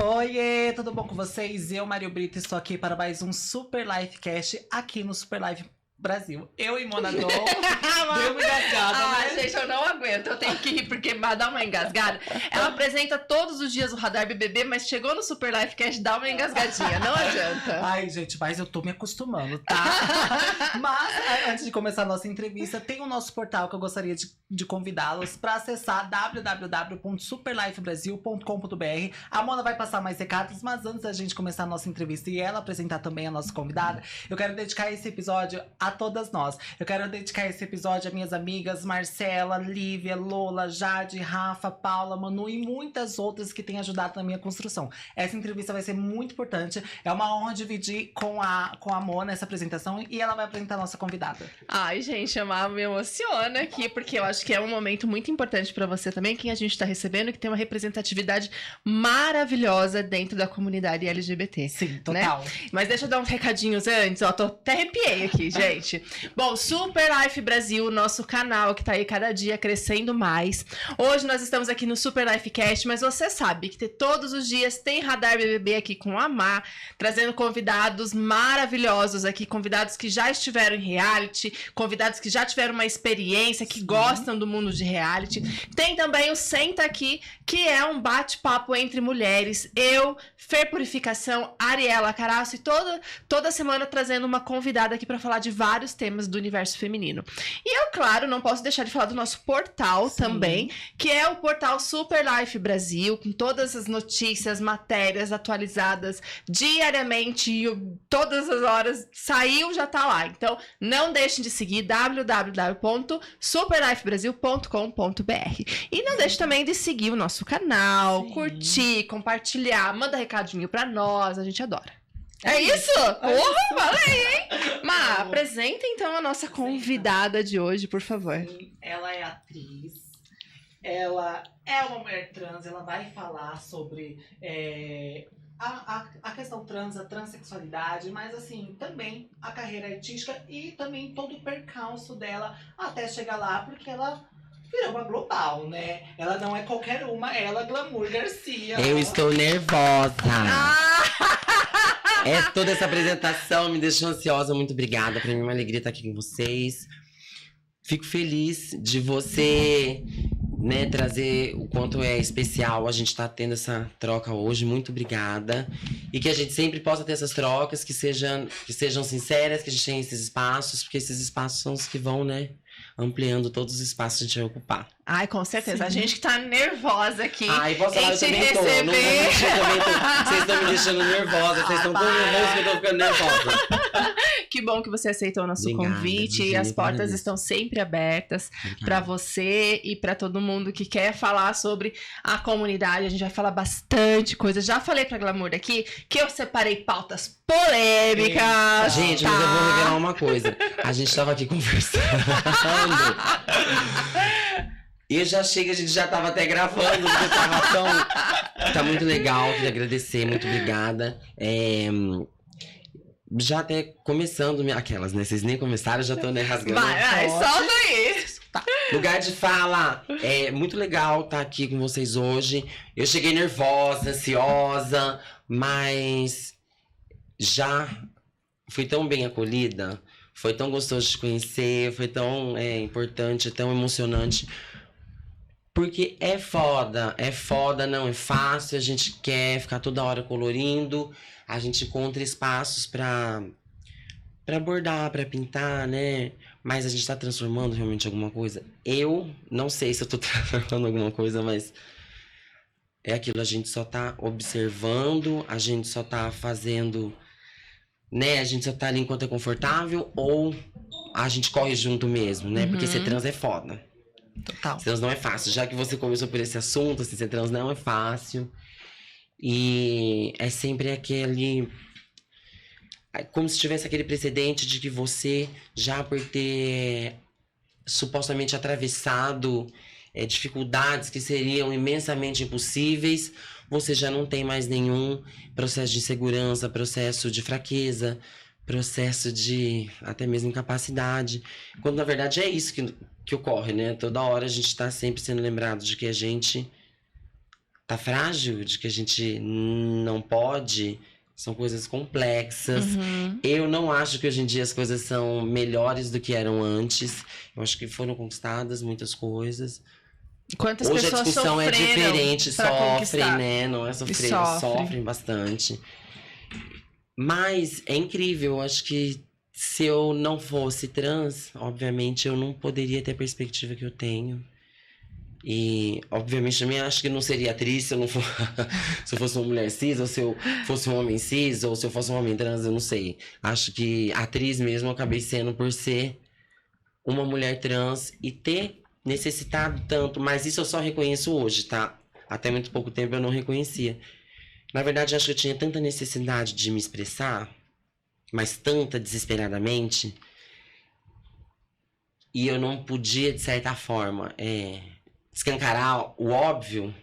Oiê, tudo bom com vocês? Eu, Mário Brito, estou aqui para mais um Super Lifecast aqui no Super Life Brasil. Eu e Mona Dou. Deu uma engasgada, né? Gente, eu não aguento. Eu tenho que rir porque dá uma engasgada. Ela apresenta todos os dias o Radar BBB, mas chegou no Super Lifecast, dá uma engasgadinha. Não adianta. Ai, gente, mas eu tô me acostumando, tá? Mas, antes de começar a nossa entrevista, tem o nosso portal que eu gostaria de convidá-los para acessar www.superlifebrasil.com.br. A Mona vai passar mais recados, mas antes da gente começar a nossa entrevista e ela apresentar também a nossa convidada, eu quero dedicar esse episódio a todas nós. Eu quero dedicar esse episódio a minhas amigas Marcela, Lívia, Lola, Jade, Rafa, Paula, Manu e muitas outras que têm ajudado na minha construção. Essa entrevista vai ser muito importante. É uma honra dividir com a Mona essa apresentação e ela vai apresentar a nossa convidada. Ai, gente, me emociona aqui, porque eu acho que é um momento muito importante pra você também, quem a gente tá recebendo, que tem uma representatividade maravilhosa dentro da comunidade LGBT. Sim, total. Né? Mas deixa eu dar uns recadinhos antes, ó, tô até arrepiei aqui, gente. Bom, Super Life Brasil, nosso canal que tá aí cada dia crescendo mais. Hoje nós estamos aqui no Super Lifecast, mas você sabe que todos os dias tem Radar BBB aqui com a Má, trazendo convidados maravilhosos aqui, convidados que já estiveram em reality, convidados que já tiveram uma experiência, que gostam do mundo de reality. Tem também o Senta Aqui, que é um bate-papo entre mulheres. Eu, Fer Purificação, Ariela Caraço e toda semana trazendo uma convidada aqui para falar de vários temas do universo feminino. E eu, claro, não posso deixar de falar do nosso portal também, que é o portal Super Life Brasil, com todas as notícias, matérias atualizadas diariamente, e todas as horas, saiu, já tá lá. Então, não deixem de seguir www.superlifebrasil.com.br. E não deixe também de seguir o nosso canal, curtir, compartilhar, manda recadinho pra nós, a gente adora. É isso? Porra, falei, hein? Má, apresenta então a nossa convidada de hoje, por favor. Sim, ela é atriz, ela é uma mulher trans, ela vai falar sobre a questão trans, a transexualidade, mas assim, também a carreira artística e também todo o percalço dela até chegar lá, porque ela virou uma global, né? Ela não é qualquer uma, ela é Glamour Garcia. Eu estou nervosa. Toda essa apresentação me deixou ansiosa. Muito obrigada. Pra mim é uma alegria estar aqui com vocês. Fico feliz de você, né, trazer o quanto é especial a gente tá tendo essa troca hoje. Muito obrigada. E que a gente sempre possa ter essas trocas, que sejam sinceras, que a gente tenha esses espaços, porque esses espaços são os que vão, né, ampliando todos os espaços que a gente vai ocupar. Ai, com certeza. Sim. A gente que tá nervosa aqui. Ai, posso falar, eu também tô. Não vou mentir, vocês estão me deixando nervosa. Vocês estão tão nervosos que eu tô ficando nervosa. Que bom que você aceitou o nosso convite. Virginia, e as portas estão sempre abertas para você e para todo mundo que quer falar sobre a comunidade. A gente vai falar bastante coisa. Já falei pra Glamour aqui que eu separei pautas polêmicas. Gente, mas eu vou revelar uma coisa. A gente tava aqui conversando. E eu já achei que a gente já tava até gravando, porque tava tão... Tá muito legal, queria agradecer, muito obrigada. Já até começando, aquelas, né? Vocês nem começaram, já tô, né, rasgando. Vai, solta aí! Tá. Lugar de fala, é muito legal estar aqui com vocês hoje. Eu cheguei nervosa, ansiosa, mas já fui tão bem acolhida, foi tão gostoso de conhecer, foi tão importante, tão emocionante. Porque é foda, não é fácil, a gente quer ficar toda hora colorindo, a gente encontra espaços pra bordar, pra pintar, né? Mas a gente tá transformando realmente alguma coisa. Eu não sei se eu tô transformando alguma coisa, mas é aquilo, a gente só tá observando, a gente só tá fazendo, né? A gente só tá ali enquanto é confortável, ou a gente corre junto mesmo, né? Porque ser trans é foda. Total. Ser trans não é fácil. Já que você começou por esse assunto, assim, ser trans não é fácil. E é sempre aquele... Como se tivesse aquele precedente de que você, já por ter supostamente atravessado dificuldades que seriam imensamente impossíveis, você já não tem mais nenhum processo de insegurança, processo de fraqueza, processo de até mesmo incapacidade. Quando na verdade é isso que ocorre, né? Toda hora a gente tá sempre sendo lembrado de que a gente tá frágil, de que a gente não pode, são coisas complexas. Eu não acho que hoje em dia as coisas são melhores do que eram antes. Eu acho que foram conquistadas muitas coisas. Quantas Hoje a pessoas discussão é sofreram diferente, pra sofrem, conquistar? né? Não é sofrer, Sofrem. sofrem bastante. Mas é incrível, eu acho que se eu não fosse trans, obviamente eu não poderia ter a perspectiva que eu tenho. E, obviamente, também acho que não seria atriz se eu não for... se eu fosse uma mulher cis, ou se eu fosse um homem cis, ou se eu fosse um homem trans, eu não sei. Acho que atriz mesmo eu acabei sendo por ser uma mulher trans e ter necessitado tanto, mas isso eu só reconheço hoje, tá? Até muito pouco tempo eu não reconhecia. Na verdade, acho que eu tinha tanta necessidade de me expressar, mas tanta desesperadamente, e eu não podia, de certa forma, escancarar o óbvio,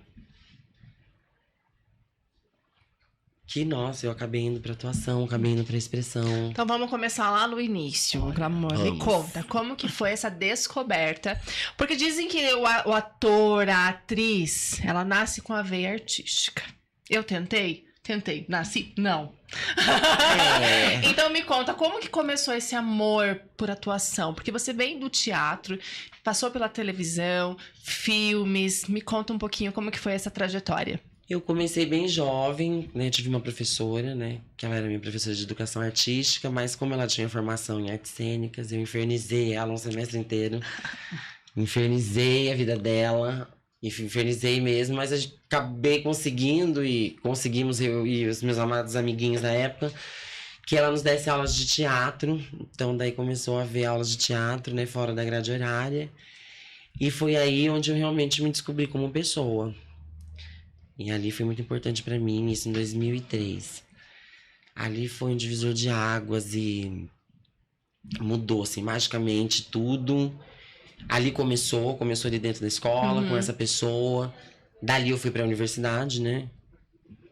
que, nossa, eu acabei indo pra atuação, acabei indo pra expressão. Então vamos começar lá no início, Glamour. Me Vamos. conta, como que foi essa descoberta? Porque dizem que o ator, a atriz, ela nasce com a veia artística. Eu tentei? Tentei. Nasci? Não. Então me conta, como que começou esse amor por atuação? Porque você vem do teatro, passou pela televisão, filmes. Me conta um pouquinho como que foi essa trajetória. Eu comecei bem jovem, né? Tive uma professora, né? Que ela era minha professora de educação artística, mas como ela tinha formação em artes cênicas, eu infernizei ela um semestre inteiro. Infernizei a vida dela, infernizei mesmo, mas eu acabei conseguindo e conseguimos, eu e os meus amados amiguinhos na época, que ela nos desse aulas de teatro. Então daí começou a haver aulas de teatro, né? Fora da grade horária. E foi aí onde eu realmente me descobri como pessoa. E ali foi muito importante pra mim, isso em 2003. Ali foi um divisor de águas e mudou, assim, magicamente tudo. Ali começou ali dentro da escola, com essa pessoa. Dali eu fui pra universidade, né?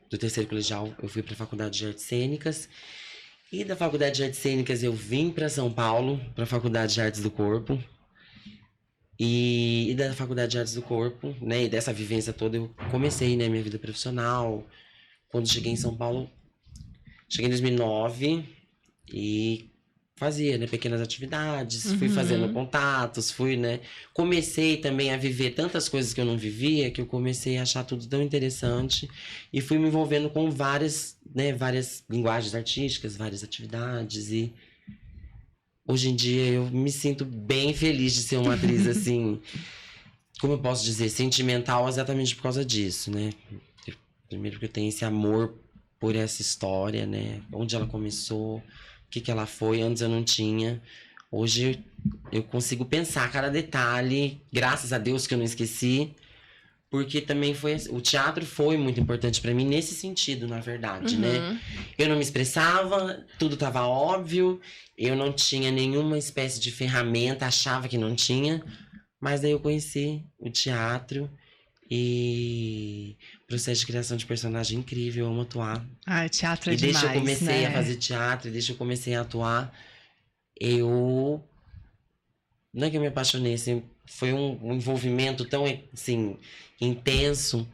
Do terceiro colegial, eu fui pra faculdade de artes cênicas. E da faculdade de artes cênicas eu vim pra São Paulo, pra faculdade de artes do corpo. E da faculdade de artes do corpo, né, e dessa vivência toda, eu comecei, né, minha vida profissional. Quando cheguei em São Paulo, cheguei em 2009 e fazia, né, pequenas atividades, fui fazendo contatos, fui, né, comecei também a viver tantas coisas que eu não vivia, que eu comecei a achar tudo tão interessante e fui me envolvendo com várias linguagens artísticas, várias atividades e hoje em dia eu me sinto bem feliz de ser uma atriz assim, como eu posso dizer, sentimental exatamente por causa disso, né? Primeiro que eu tenho esse amor por essa história, né? Onde ela começou, o que ela foi, antes eu não tinha. Hoje eu consigo pensar cada detalhe, graças a Deus que eu não esqueci, porque também o teatro foi muito importante pra mim nesse sentido, na verdade, né? Eu não me expressava, tudo tava óbvio, eu não tinha nenhuma espécie de ferramenta, achava que não tinha, mas daí eu conheci o teatro e processo de criação de personagem incrível, eu amo atuar. Ai, teatro é E demais, desde que eu comecei né? a fazer teatro, desde que eu comecei a atuar, eu... Não é que eu me apaixonei, assim, foi um envolvimento tão, assim, intenso.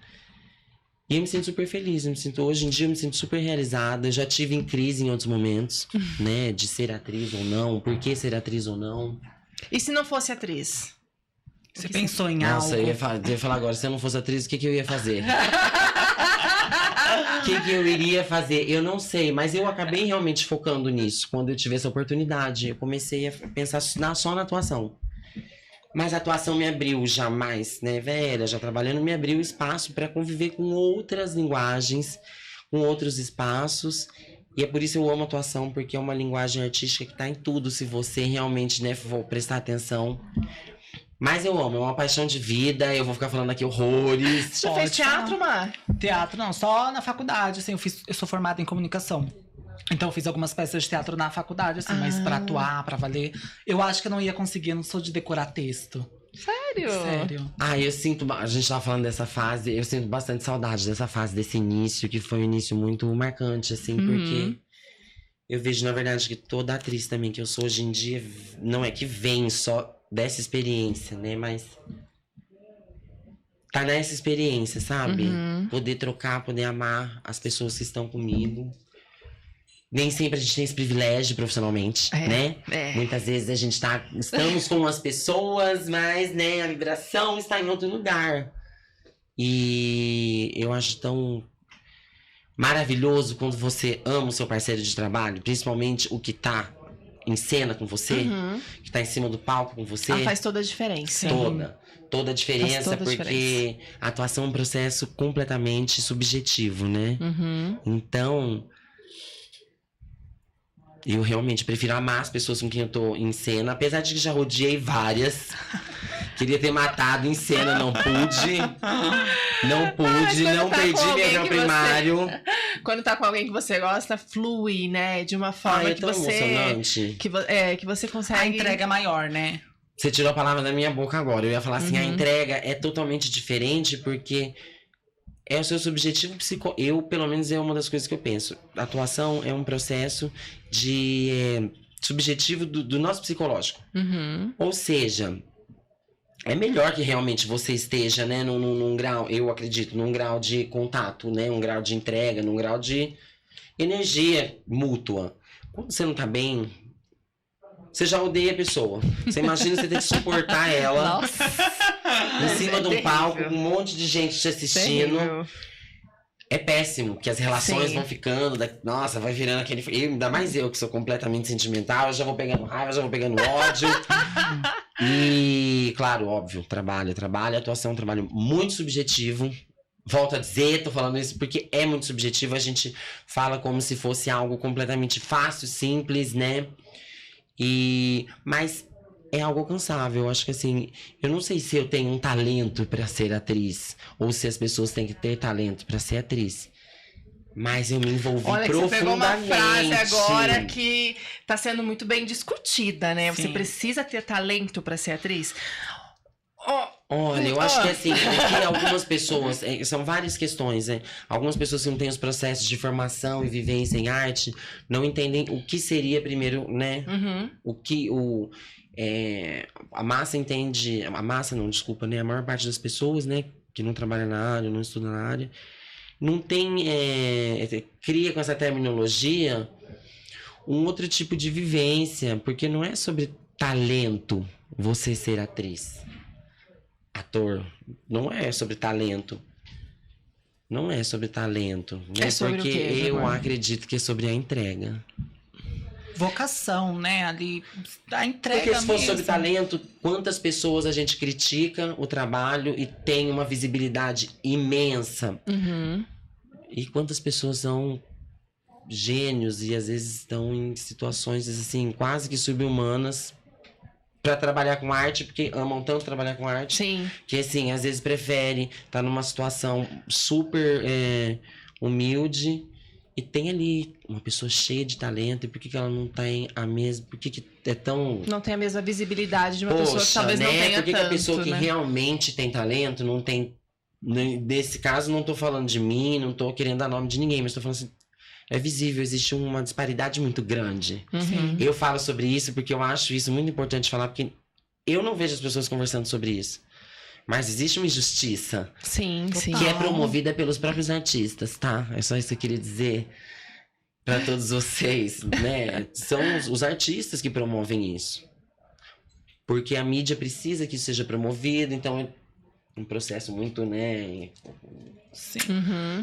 E eu me sinto super feliz, hoje em dia eu me sinto super realizada. Eu já tive em crise em outros momentos, né? De ser atriz ou não, por que ser atriz ou não. E se não fosse atriz? Você pensou em Nossa, algo? eu ia falar agora, se eu não fosse atriz, o que eu ia fazer? O que eu iria fazer? Eu não sei, mas eu acabei realmente focando nisso. Quando eu tive essa oportunidade, eu comecei a pensar só na atuação. Mas a atuação me abriu já mais, né, velha, já trabalhando, me abriu espaço para conviver com outras linguagens, com outros espaços. E é por isso eu amo a atuação, porque é uma linguagem artística que tá em tudo, se você realmente, né, for prestar atenção. Mas eu amo, é uma paixão de vida, eu vou ficar falando aqui horrores. Você já Pode fez teatro, Mar? Teatro não, só na faculdade, assim, eu sou formada em comunicação. Então eu fiz algumas peças de teatro na faculdade, assim, mas pra atuar, pra valer, eu acho que eu não ia conseguir, eu não sou de decorar texto. Sério? Sério. Ah, eu sinto, a gente tava falando dessa fase, eu sinto bastante saudade dessa fase, desse início, que foi um início muito marcante, assim, porque eu vejo, na verdade, que toda atriz também que eu sou hoje em dia, não é que vem só dessa experiência, né, mas tá nessa experiência, sabe? Uhum. Poder trocar, poder amar as pessoas que estão comigo. Nem sempre a gente tem esse privilégio profissionalmente, né? Muitas vezes a gente estamos com as pessoas, mas, né, a vibração está em outro lugar. E eu acho tão maravilhoso quando você ama o seu parceiro de trabalho, principalmente o que tá em cena com você, que tá em cima do palco com você. Faz toda a diferença. Toda a diferença, porque a atuação é um processo completamente subjetivo, né? Então, eu realmente prefiro amar as pessoas com quem eu tô em cena, apesar de que já rodeei várias. Queria ter matado em cena, não pude. Não tá perdi meu grau primário. Quando tá com alguém que você gosta, flui, né? De uma forma é que tão você. emocionante. Que você consegue. A entrega é maior, né? Você tirou a palavra da minha boca agora. Eu ia falar assim, a entrega é totalmente diferente, porque é o seu subjetivo Eu, pelo menos, é uma das coisas que eu penso. A atuação é um processo de subjetivo do nosso psicológico. Ou seja, é melhor que realmente você esteja, né, num grau, eu acredito, num grau de contato, né, um grau de entrega, num grau de energia mútua. Quando você não tá bem, você já odeia a pessoa. Você imagina você ter que suportar ela em cima de um palco, com um monte de gente te assistindo. Terrível. É péssimo, porque as relações vão ficando, nossa, vai virando aquele... Ainda mais eu, que sou completamente sentimental, eu já vou pegando raiva, já vou pegando ódio. E, claro, óbvio, trabalho, atuação é um trabalho muito subjetivo. Volto a dizer, tô falando isso porque é muito subjetivo, a gente fala como se fosse algo completamente fácil, simples, né? Mas é algo alcançável. Eu acho que assim, eu não sei se eu tenho um talento pra ser atriz, ou se as pessoas têm que ter talento pra ser atriz. Mas eu me envolvi profundamente. Olha, você pegou uma frase agora que tá sendo muito bem discutida, né? Você precisa ter talento pra ser atriz. Olha, eu acho que assim, porque algumas pessoas, são várias questões, né? Algumas pessoas que não têm os processos de formação e vivência em arte, não entendem o que seria primeiro, né? O que a massa entende, a massa não, desculpa, né? A maior parte das pessoas, né? Que não trabalha na área, não estuda na área, não tem, cria com essa terminologia um outro tipo de vivência, porque não é sobre talento você ser atriz. Ator, não é sobre talento. Não é sobre talento. Né? É sobre porque o quê, eu acredito que é sobre a entrega. Vocação, né? Ali, a entrega porque se fosse mesmo. sobre talento, quantas pessoas a gente critica o trabalho e tem uma visibilidade imensa. E quantas pessoas são gênios e às vezes estão em situações assim, quase que subhumanas, pra trabalhar com arte, porque amam tanto trabalhar com arte. Sim. Que, assim, às vezes prefere estar numa situação super humilde e tem ali uma pessoa cheia de talento. E por que ela não tem a mesma... Por que é tão... Não tem a mesma visibilidade de uma pessoa que talvez né? não tenha Por que tanto, a pessoa que né? realmente tem talento não tem... Nesse caso, não tô falando de mim, não tô querendo dar nome de ninguém, mas tô falando assim... É visível, existe uma disparidade muito grande. Eu falo sobre isso porque eu acho isso muito importante falar, porque eu não vejo as pessoas conversando sobre isso. Mas existe uma injustiça. Sim, sim. Que é promovida pelos próprios artistas, tá? É só isso que eu queria dizer pra todos vocês, né? São os artistas que promovem isso. Porque a mídia precisa que isso seja promovido, então é um processo muito, né... Sim.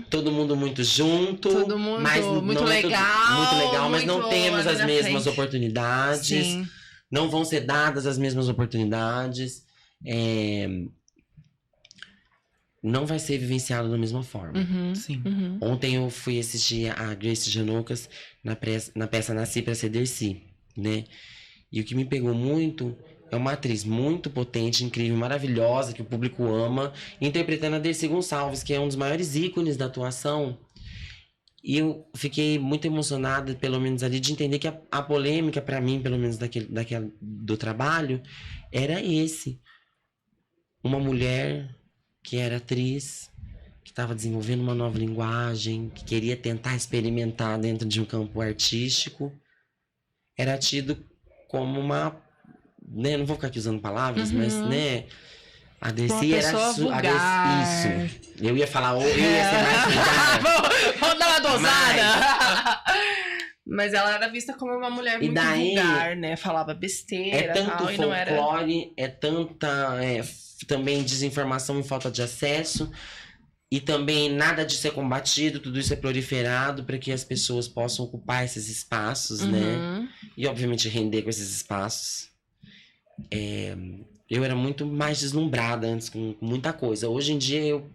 Todo mundo muito junto, Todo mundo mas muito não legal, muito legal, mas não muito temos ali as na mesmas frente. oportunidades. Sim. Não vão ser dadas as mesmas oportunidades. Não vai ser vivenciado da mesma forma. Sim. Ontem eu fui assistir a Grace Janoucas na peça Nasci Pra Ser Dercy, né? E o que me pegou muito é uma atriz muito potente, incrível, maravilhosa, que o público ama, interpretando a Dercy Gonçalves, que é um dos maiores ícones da atuação. E eu fiquei muito emocionada, pelo menos ali, de entender que a polêmica, pra mim, pelo menos do trabalho, era esse. Uma mulher que era atriz, que estava desenvolvendo uma nova linguagem, que queria tentar experimentar dentro de um campo artístico, era tido como uma... Né, não vou ficar aqui usando palavras, mas, né... A Uma Dercy era pessoa vulgar. Isso. Eu ia falar, eu ia ser mais vulgar. Vamos dar uma dosada. Mas ela era vista como uma mulher muito vulgar, né? Falava besteira É tanto tal, e não era... folclore, é tanta também desinformação e falta de acesso. E também nada disso é combatido, tudo isso é proliferado para que as pessoas possam ocupar esses espaços, né? E obviamente render com esses espaços. Eu era muito mais deslumbrada antes com muita coisa. Hoje em dia eu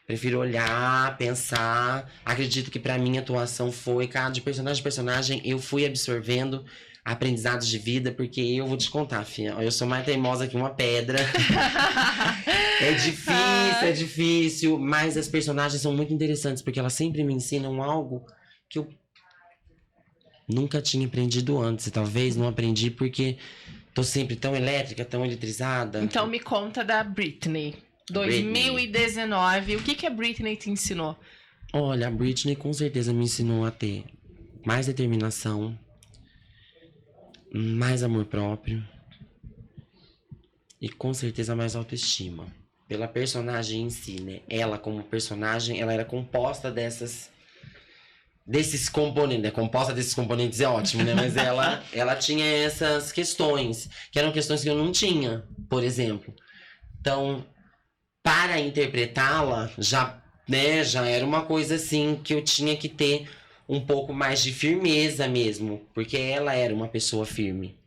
prefiro olhar, pensar. Acredito que pra mim a atuação foi, cara, de personagem em personagem, eu fui absorvendo aprendizados de vida, porque eu vou te contar, filha, eu sou mais teimosa que uma pedra. É difícil, mas as personagens são muito interessantes, porque elas sempre me ensinam algo que eu nunca tinha aprendido antes. E talvez não aprendi porque tô sempre tão elétrica, tão eletrizada. Então me conta da Britney. 2019. O que a Britney te ensinou? Olha, a Britney com certeza me ensinou a ter mais determinação, mais amor próprio e com certeza mais autoestima. Pela personagem em si, né? Ela como personagem, ela era composta desses componentes, né? Composta desses componentes é ótimo, né? Mas ela tinha essas questões, que eram questões que eu não tinha, por exemplo. Então, para interpretá-la, já era uma coisa assim que eu tinha que ter um pouco mais de firmeza mesmo, porque ela era uma pessoa firme.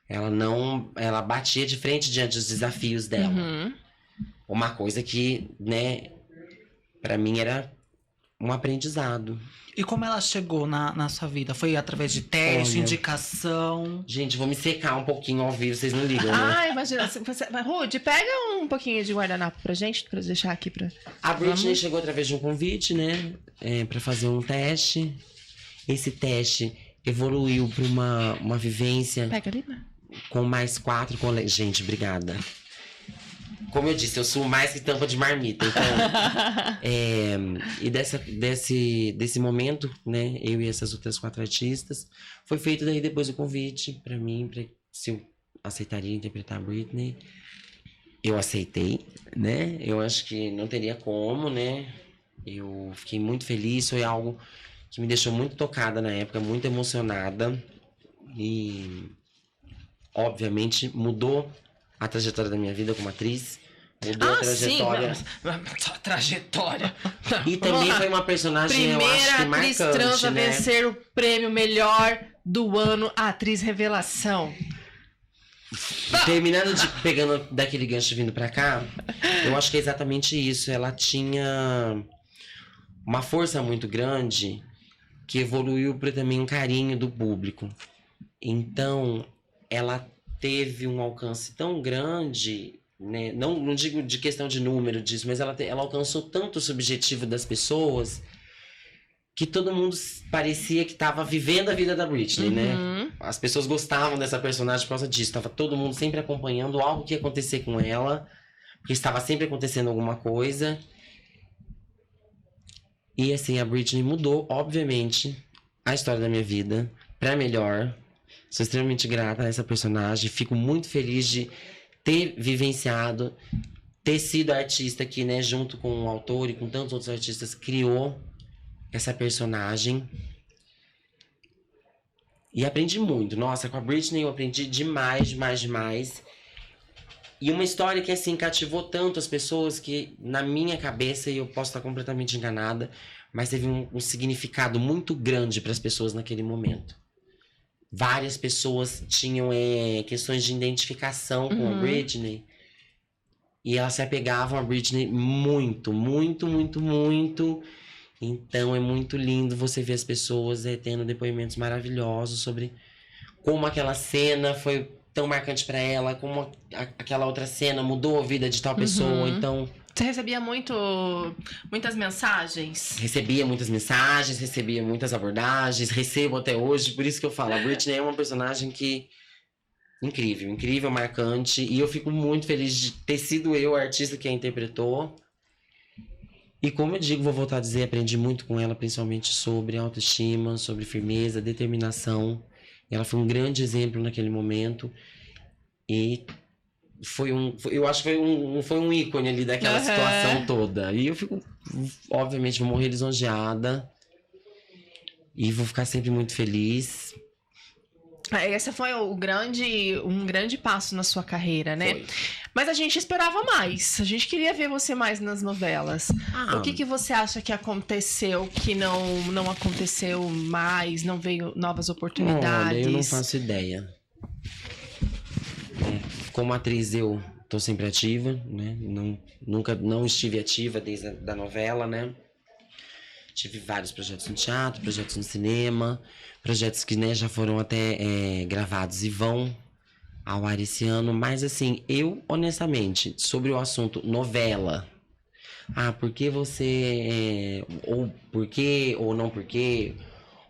Ela batia de frente diante dos desafios dela. Uma coisa que, né, para mim era um aprendizado. E como ela chegou na sua vida? Foi através de teste, indicação? Gente, vou me secar um pouquinho ao vivo, vocês não ligam, né? Ah, imagina. Rude, pega um pouquinho de guardanapo pra gente, pra deixar aqui pra... A Britney chegou através de um convite, né? Pra fazer um teste. Esse teste evoluiu pra uma vivência... Pega ali, né? Com mais 4 colegas. Gente, obrigada. Como eu disse, eu sou mais que tampa de marmita. Então, e desse momento, né, eu e essas outras 4 artistas, foi feito daí depois o convite pra mim, se eu aceitaria interpretar a Britney. Eu aceitei, né? Eu acho que não teria como, né? Eu fiquei muito feliz, foi algo que me deixou muito tocada na época, muito emocionada. E, obviamente, mudou a trajetória da minha vida como atriz. Mudou a trajetória. Sim, trajetória. E também foi uma personagem, eu acho que marcante, primeira atriz trans a né? vencer o prêmio melhor do ano, Atriz Revelação. Terminando pegando daquele gancho vindo pra cá, eu acho que é exatamente isso. Ela tinha uma força muito grande que evoluiu para também um carinho do público. Então, ela teve um alcance tão grande, né? Não digo de questão de número disso, mas ela alcançou tanto o subjetivo das pessoas que todo mundo parecia que estava vivendo a vida da Britney, né? As pessoas gostavam dessa personagem por causa disso. Tava todo mundo sempre acompanhando algo que ia acontecer com ela, porque estava sempre acontecendo alguma coisa. E assim, a Britney mudou, obviamente, a história da minha vida pra melhor. Sou extremamente grata a essa personagem. Fico muito feliz de ter vivenciado, ter sido a artista que, né, junto com o autor e com tantos outros artistas, criou essa personagem. E aprendi muito. Nossa, com a Britney eu aprendi demais, demais, demais. E uma história que, assim, cativou tanto as pessoas que, na minha cabeça, e eu posso estar completamente enganada, mas teve um significado muito grande para as pessoas naquele momento. Várias pessoas tinham questões de identificação com a Britney. E elas se apegavam a Britney muito, muito, muito, muito. Então é muito lindo você ver as pessoas tendo depoimentos maravilhosos sobre como aquela cena foi tão marcante pra ela, como aquela outra cena mudou a vida de tal pessoa. Então, você recebia muitas mensagens? Recebia muitas mensagens, recebia muitas abordagens, recebo até hoje. Por isso que eu falo, a Britney é uma personagem que... Incrível, incrível, marcante. E eu fico muito feliz de ter sido eu a artista que a interpretou. E como eu digo, vou voltar a dizer, aprendi muito com ela, principalmente sobre autoestima, sobre firmeza, determinação. Ela foi um grande exemplo naquele momento. E eu acho que foi um ícone ali daquela situação toda. E eu fico, obviamente, vou morrer lisonjeada. E vou ficar sempre muito feliz. Esse foi um grande passo na sua carreira, né? Foi. Mas a gente esperava mais. A gente queria ver você mais nas novelas. O que você acha que aconteceu que não aconteceu mais? Não veio novas oportunidades? Olha, eu não faço ideia. Como atriz, eu tô sempre ativa, né? Nunca não estive ativa desde a novela, né? Tive vários projetos no teatro, projetos no cinema, projetos que, né, já foram até gravados e vão ao ar esse ano. Mas, assim, eu, honestamente, sobre o assunto novela... por que você... ou por quê, ou não por quê...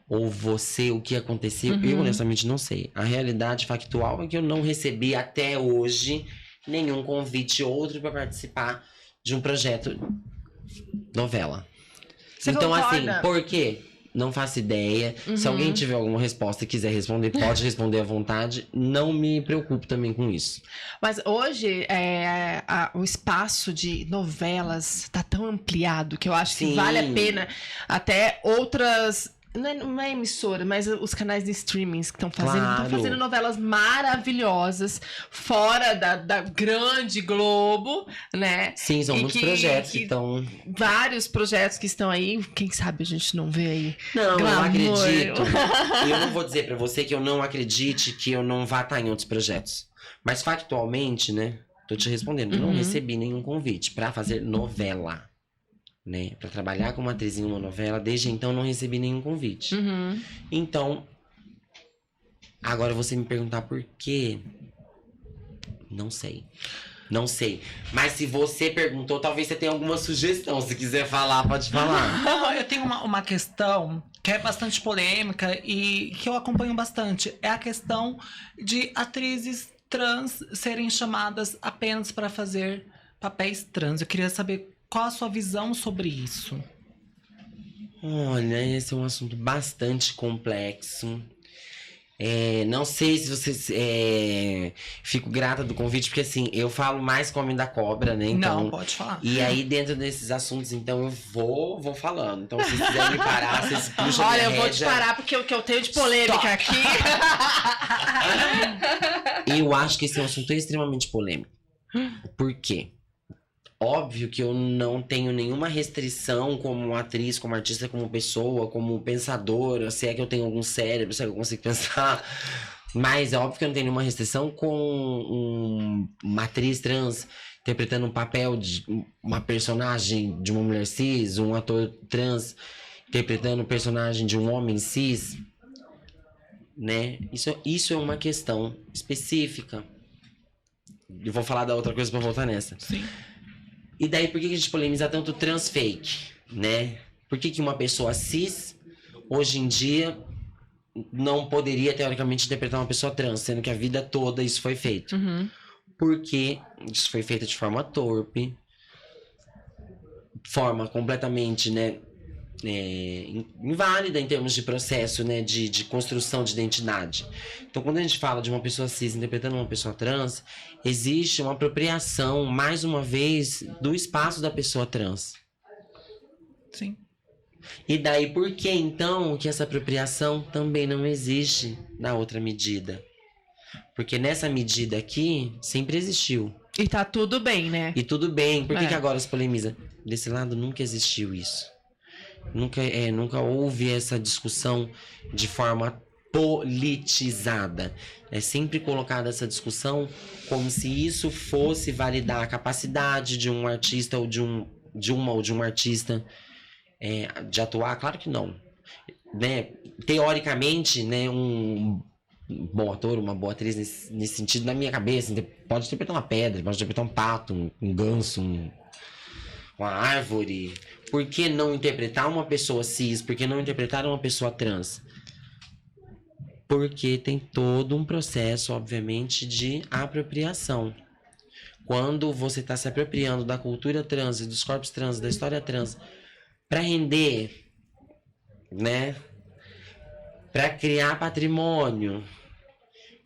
ou você, o que aconteceu, eu honestamente não sei. A realidade factual é que eu não recebi até hoje nenhum convite outro para participar de um projeto novela. Você então, concorda? assim, por quê? Não faço ideia. Se alguém tiver alguma resposta e quiser responder, pode responder à vontade. Não me preocupo também com isso. Mas hoje o espaço de novelas tá tão ampliado que eu acho que Sim. vale a pena até outras... Não é emissora, mas os canais de streamings que estão fazendo. Estão Claro. fazendo novelas maravilhosas fora da grande Globo, né? Sim, são E muitos que- projetos que- que estão... Vários projetos que estão aí. Quem sabe a gente não vê aí. Não, Glamour. eu acredito. Eu não vou dizer pra você que eu não acredite que eu não vá estar em outros projetos. Mas factualmente, né? Tô te respondendo. Eu não recebi nenhum convite pra fazer novela. Né? Pra trabalhar como atriz em uma novela. Desde então não recebi nenhum convite. Então, agora você me perguntar por quê? Não sei. Não sei. Mas se você perguntou, talvez você tenha alguma sugestão. Se quiser falar, pode falar. Não, eu tenho uma questão que é bastante polêmica e que eu acompanho bastante. É a questão de atrizes trans serem chamadas apenas para fazer papéis trans. Eu queria saber qual a sua visão sobre isso. Olha, esse é um assunto bastante complexo. Não sei se você... fico grata do convite, porque assim, eu falo mais como da cobra, né? Então, Não, pode falar. e aí, dentro desses assuntos, então, eu vou falando. Então, se vocês quiserem me parar, vocês puxam Olha, minha eu vou te rédea. parar porque o que eu tenho de polêmica Stop. aqui. Eu acho que esse é um assunto extremamente polêmico. Por quê? Óbvio que eu não tenho nenhuma restrição como atriz, como artista, como pessoa, como pensadora, se é que eu tenho algum cérebro, se é que eu consigo pensar. Mas é óbvio que eu não tenho nenhuma restrição com uma atriz trans interpretando um papel de uma personagem de uma mulher cis, um ator trans interpretando um personagem de um homem cis, né? Isso é uma questão específica. Eu vou falar da outra coisa pra voltar nessa. Sim. E daí, por que a gente polemiza tanto trans fake, né? Por que uma pessoa cis, hoje em dia, não poderia, teoricamente, interpretar uma pessoa trans, sendo que a vida toda isso foi feito? Porque isso foi feito de forma torpe, forma completamente, né, inválida em termos de processo, né, de construção de identidade. Então, quando a gente fala de uma pessoa cis interpretando uma pessoa trans, existe uma apropriação, mais uma vez, do espaço da pessoa trans. Sim. E daí, por que então que essa apropriação também não existe na outra medida? Porque nessa medida aqui, sempre existiu. E tá tudo bem, né? E tudo bem, por que É. que agora se polemiza? Desse lado nunca existiu isso. Nunca houve essa discussão de forma politizada. É sempre colocada essa discussão como se isso fosse validar a capacidade de um artista ou de um artista de atuar. Claro que não. Né? Teoricamente, né, um bom ator, uma boa atriz nesse sentido, na minha cabeça, pode interpretar uma pedra, pode interpretar um pato, um ganso, uma árvore. Por que não interpretar uma pessoa cis? Por que não interpretar uma pessoa trans? Porque tem todo um processo, obviamente, de apropriação. Quando você está se apropriando da cultura trans, dos corpos trans, da história trans, para render, né? Para criar patrimônio,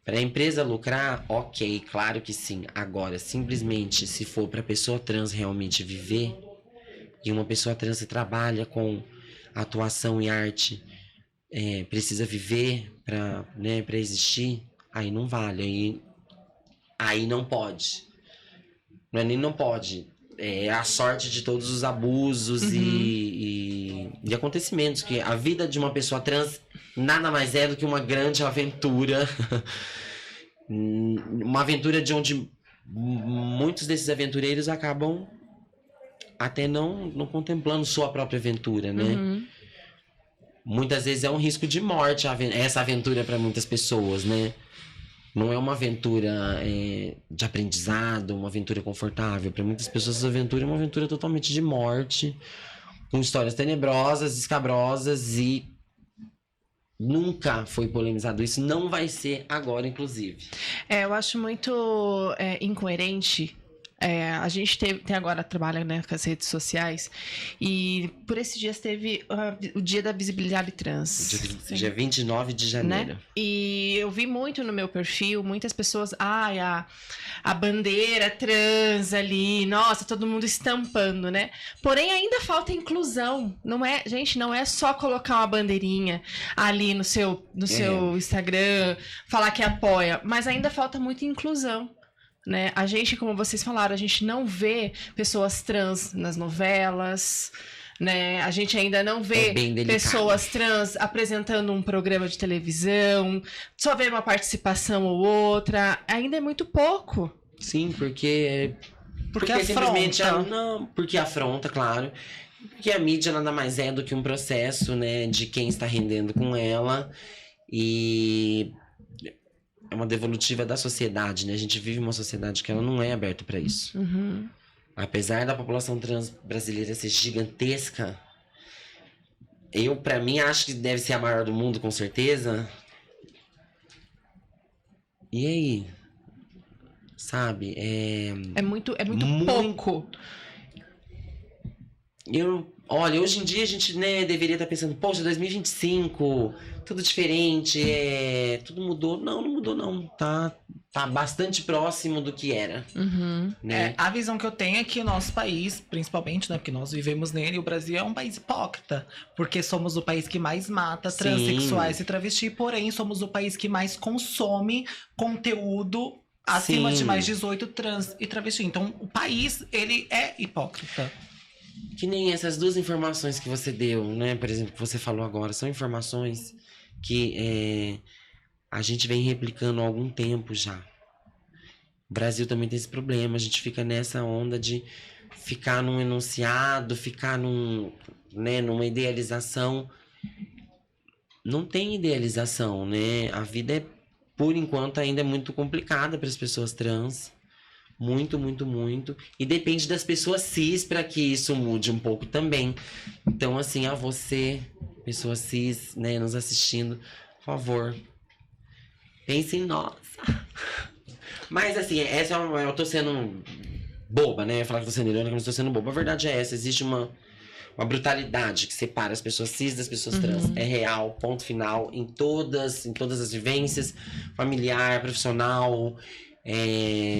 Para a empresa lucrar, ok, claro que sim. Agora, simplesmente, se for para a pessoa trans realmente viver, e uma pessoa trans que trabalha com atuação e arte, precisa viver para, né, para existir, aí não vale, aí não pode. Não é nem não pode. É a sorte de todos os abusos e acontecimentos. Que a vida de uma pessoa trans nada mais é do que uma grande aventura. Uma aventura de onde muitos desses aventureiros acabam até não contemplando sua própria aventura, né? Muitas vezes é um risco de morte essa aventura para muitas pessoas, né? Não é uma aventura de aprendizado, uma aventura confortável. Para muitas pessoas, essa aventura é uma aventura totalmente de morte, com histórias tenebrosas, escabrosas, e nunca foi polemizado isso. Não vai ser agora, inclusive. Eu acho muito incoerente. A gente tem agora, trabalha, né, com as redes sociais, e por esses dias teve o Dia da Visibilidade Trans. Dia 29 de janeiro. Né? E eu vi muito no meu perfil, muitas pessoas, a bandeira trans ali, nossa, todo mundo estampando, né? Porém, ainda falta inclusão. Gente, não é só colocar uma bandeirinha ali no seu Instagram, falar que apoia, mas ainda falta muita inclusão. Né? A gente, como vocês falaram, a gente não vê pessoas trans nas novelas, né? A gente ainda não vê pessoas trans apresentando um programa de televisão, só vê uma participação ou outra, ainda é muito pouco. Sim, porque simplesmente porque afronta, claro. Porque a mídia nada mais é do que um processo, né, de quem está rendendo com ela, e é uma devolutiva da sociedade, né? A gente vive uma sociedade que ela não é aberta para isso. Apesar da população trans brasileira ser gigantesca, para mim, acho que deve ser a maior do mundo, com certeza. E aí? Sabe? É muito pouco. Olha, hoje em dia a gente, né, deveria estar pensando, poxa, 2025, tudo diferente, tudo mudou. Não mudou não, tá bastante próximo do que era. Né? A visão que eu tenho é que o nosso país, principalmente, né, porque nós vivemos nele, o Brasil é um país hipócrita, porque somos o país que mais mata transexuais e travesti, porém somos o país que mais consome conteúdo acima de mais 18 trans e travesti. Então o país, ele é hipócrita. Que nem essas duas informações que você deu, né? Por exemplo, que você falou agora, são informações que a gente vem replicando há algum tempo já. O Brasil também tem esse problema, a gente fica nessa onda de ficar num enunciado, ficar numa idealização. Não tem idealização, né? A vida por enquanto, ainda é muito complicada para as pessoas trans. Muito, muito, muito. E depende das pessoas cis para que isso mude um pouco também. Então, assim, a você, pessoa cis, né, nos assistindo, por favor, pense em nós. Mas, assim, eu tô sendo boba, né? Eu ia falar que tô sendo irônica, mas tô sendo boba. A verdade é essa, existe uma brutalidade que separa as pessoas cis das pessoas trans. É real, ponto final, em todas as vivências, familiar, profissional.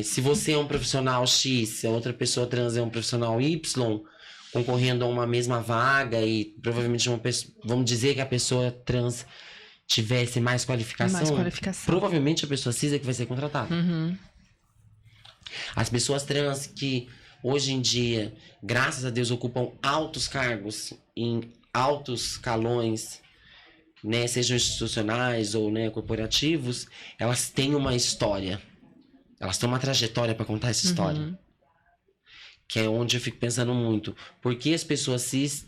Se você é um profissional X, se a outra pessoa trans é um profissional Y, concorrendo a uma mesma vaga, e provavelmente vamos dizer que a pessoa trans tivesse mais qualificação, provavelmente a pessoa cis é que vai ser contratada. As pessoas trans que hoje em dia, graças a Deus, ocupam altos cargos em altos escalões, né, sejam institucionais ou, né, corporativos, elas têm uma história. Elas têm uma trajetória para contar essa história. Que é onde eu fico pensando muito. Porque as pessoas cis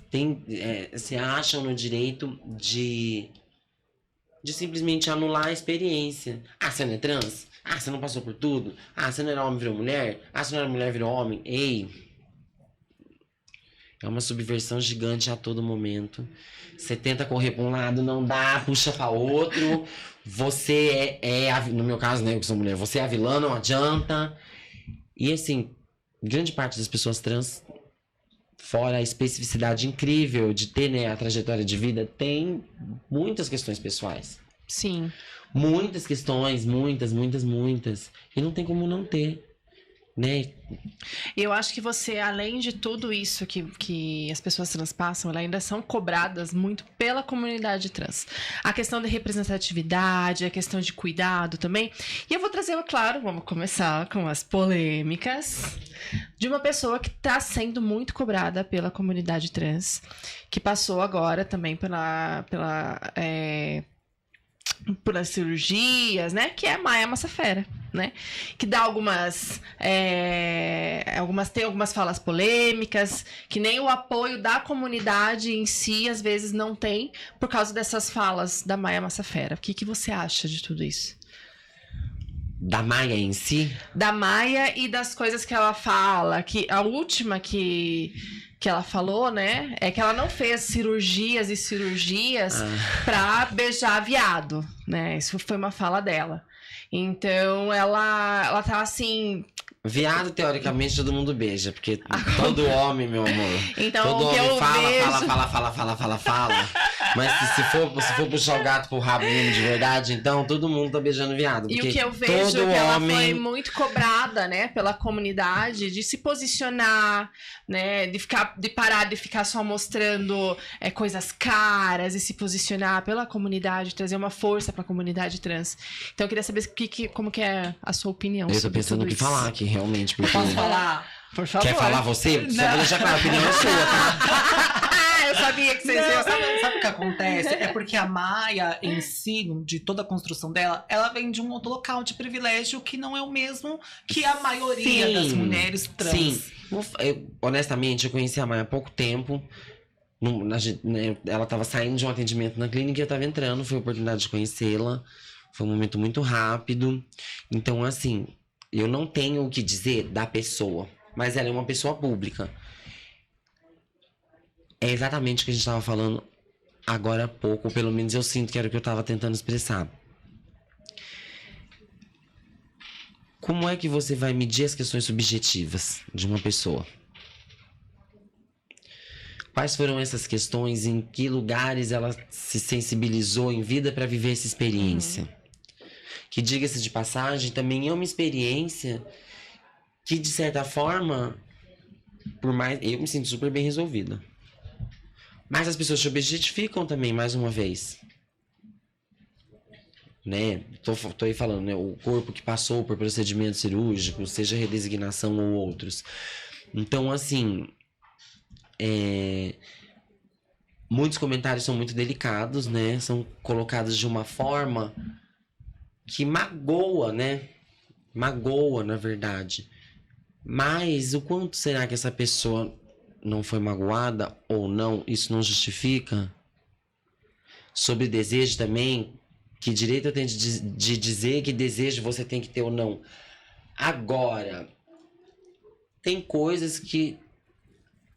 se acham no direito de simplesmente anular a experiência. Ah, você não é trans? Ah, você não passou por tudo? Ah, você não era homem, virou mulher? Ah, você não era mulher, virou homem? Ei! É uma subversão gigante a todo momento. Você tenta correr para um lado, não dá, puxa para outro. Você no meu caso, né, eu que sou mulher, você é a vilã, não adianta. E assim, grande parte das pessoas trans, fora a especificidade incrível de ter, né, a trajetória de vida, tem muitas questões pessoais. Sim. Muitas questões, muitas. E não tem como não ter, né? E eu acho que você, além de tudo isso que as pessoas trans passam, elas ainda são cobradas muito pela comunidade trans. A questão de representatividade, a questão de cuidado também. E eu vou trazer, claro, vamos começar com as polêmicas de uma pessoa que está sendo muito cobrada pela comunidade trans, que passou agora também pelas cirurgias, né? Que é a Maia Massafera, né? Que dá tem algumas falas polêmicas, que nem o apoio da comunidade em si, às vezes, não tem, por causa dessas falas da Maia Massafera. O que você acha de tudo isso? Da Maia em si? Da Maia e das coisas que ela fala, que a última que ela falou, né, é que ela não fez cirurgias pra beijar viado, né, isso foi uma fala dela. Então, ela tá assim... Viado, teoricamente, todo mundo beija, porque todo homem, meu amor. Então, todo o que homem eu fala. Mas se for puxar o gato pro rabo mesmo de verdade, então todo mundo tá beijando viado. E o que eu vejo é que ela foi muito cobrada, né, pela comunidade de se posicionar, né, de parar de ficar só mostrando coisas caras e se posicionar pela comunidade, trazer uma força pra comunidade trans. Então eu queria saber como que é a sua opinião sobre Eu tô pensando o que falar aqui, realmente. Porque... Posso falar? Por favor. Quer falar você? Só vou deixar claro, a opinião é sua, tá? Eu sabia que vocês iam. Sabe o que acontece? É porque a Maia, em si, de toda a construção dela, ela vem de um outro local de privilégio que não é o mesmo que a maioria das mulheres trans. Sim. Honestamente, eu conheci a Maia há pouco tempo. Ela estava saindo de um atendimento na clínica e eu estava entrando. Foi a oportunidade de conhecê-la. Foi um momento muito rápido. Então, assim, eu não tenho o que dizer da pessoa. Mas ela é uma pessoa pública. É exatamente o que a gente estava falando agora há pouco. Ou pelo menos eu sinto que era o que eu estava tentando expressar. Como é que você vai medir as questões subjetivas de uma pessoa? Quais foram essas questões? Em que lugares ela se sensibilizou em vida para viver essa experiência? Que, diga-se de passagem, também é uma experiência que, de certa forma, por mais... eu me sinto super bem resolvida. Mas as pessoas te objetificam também, mais uma vez. Né? Tô aí falando, né? O corpo que passou por procedimento cirúrgico, seja redesignação ou outros. Então, assim... muitos comentários são muito delicados, né? São colocados de uma forma que magoa, né? Magoa, na verdade. Mas o quanto será que essa pessoa não foi magoada ou não? Isso não justifica? Sobre desejo também, que direito eu tenho de dizer que desejo você tem que ter ou não? Agora, tem coisas que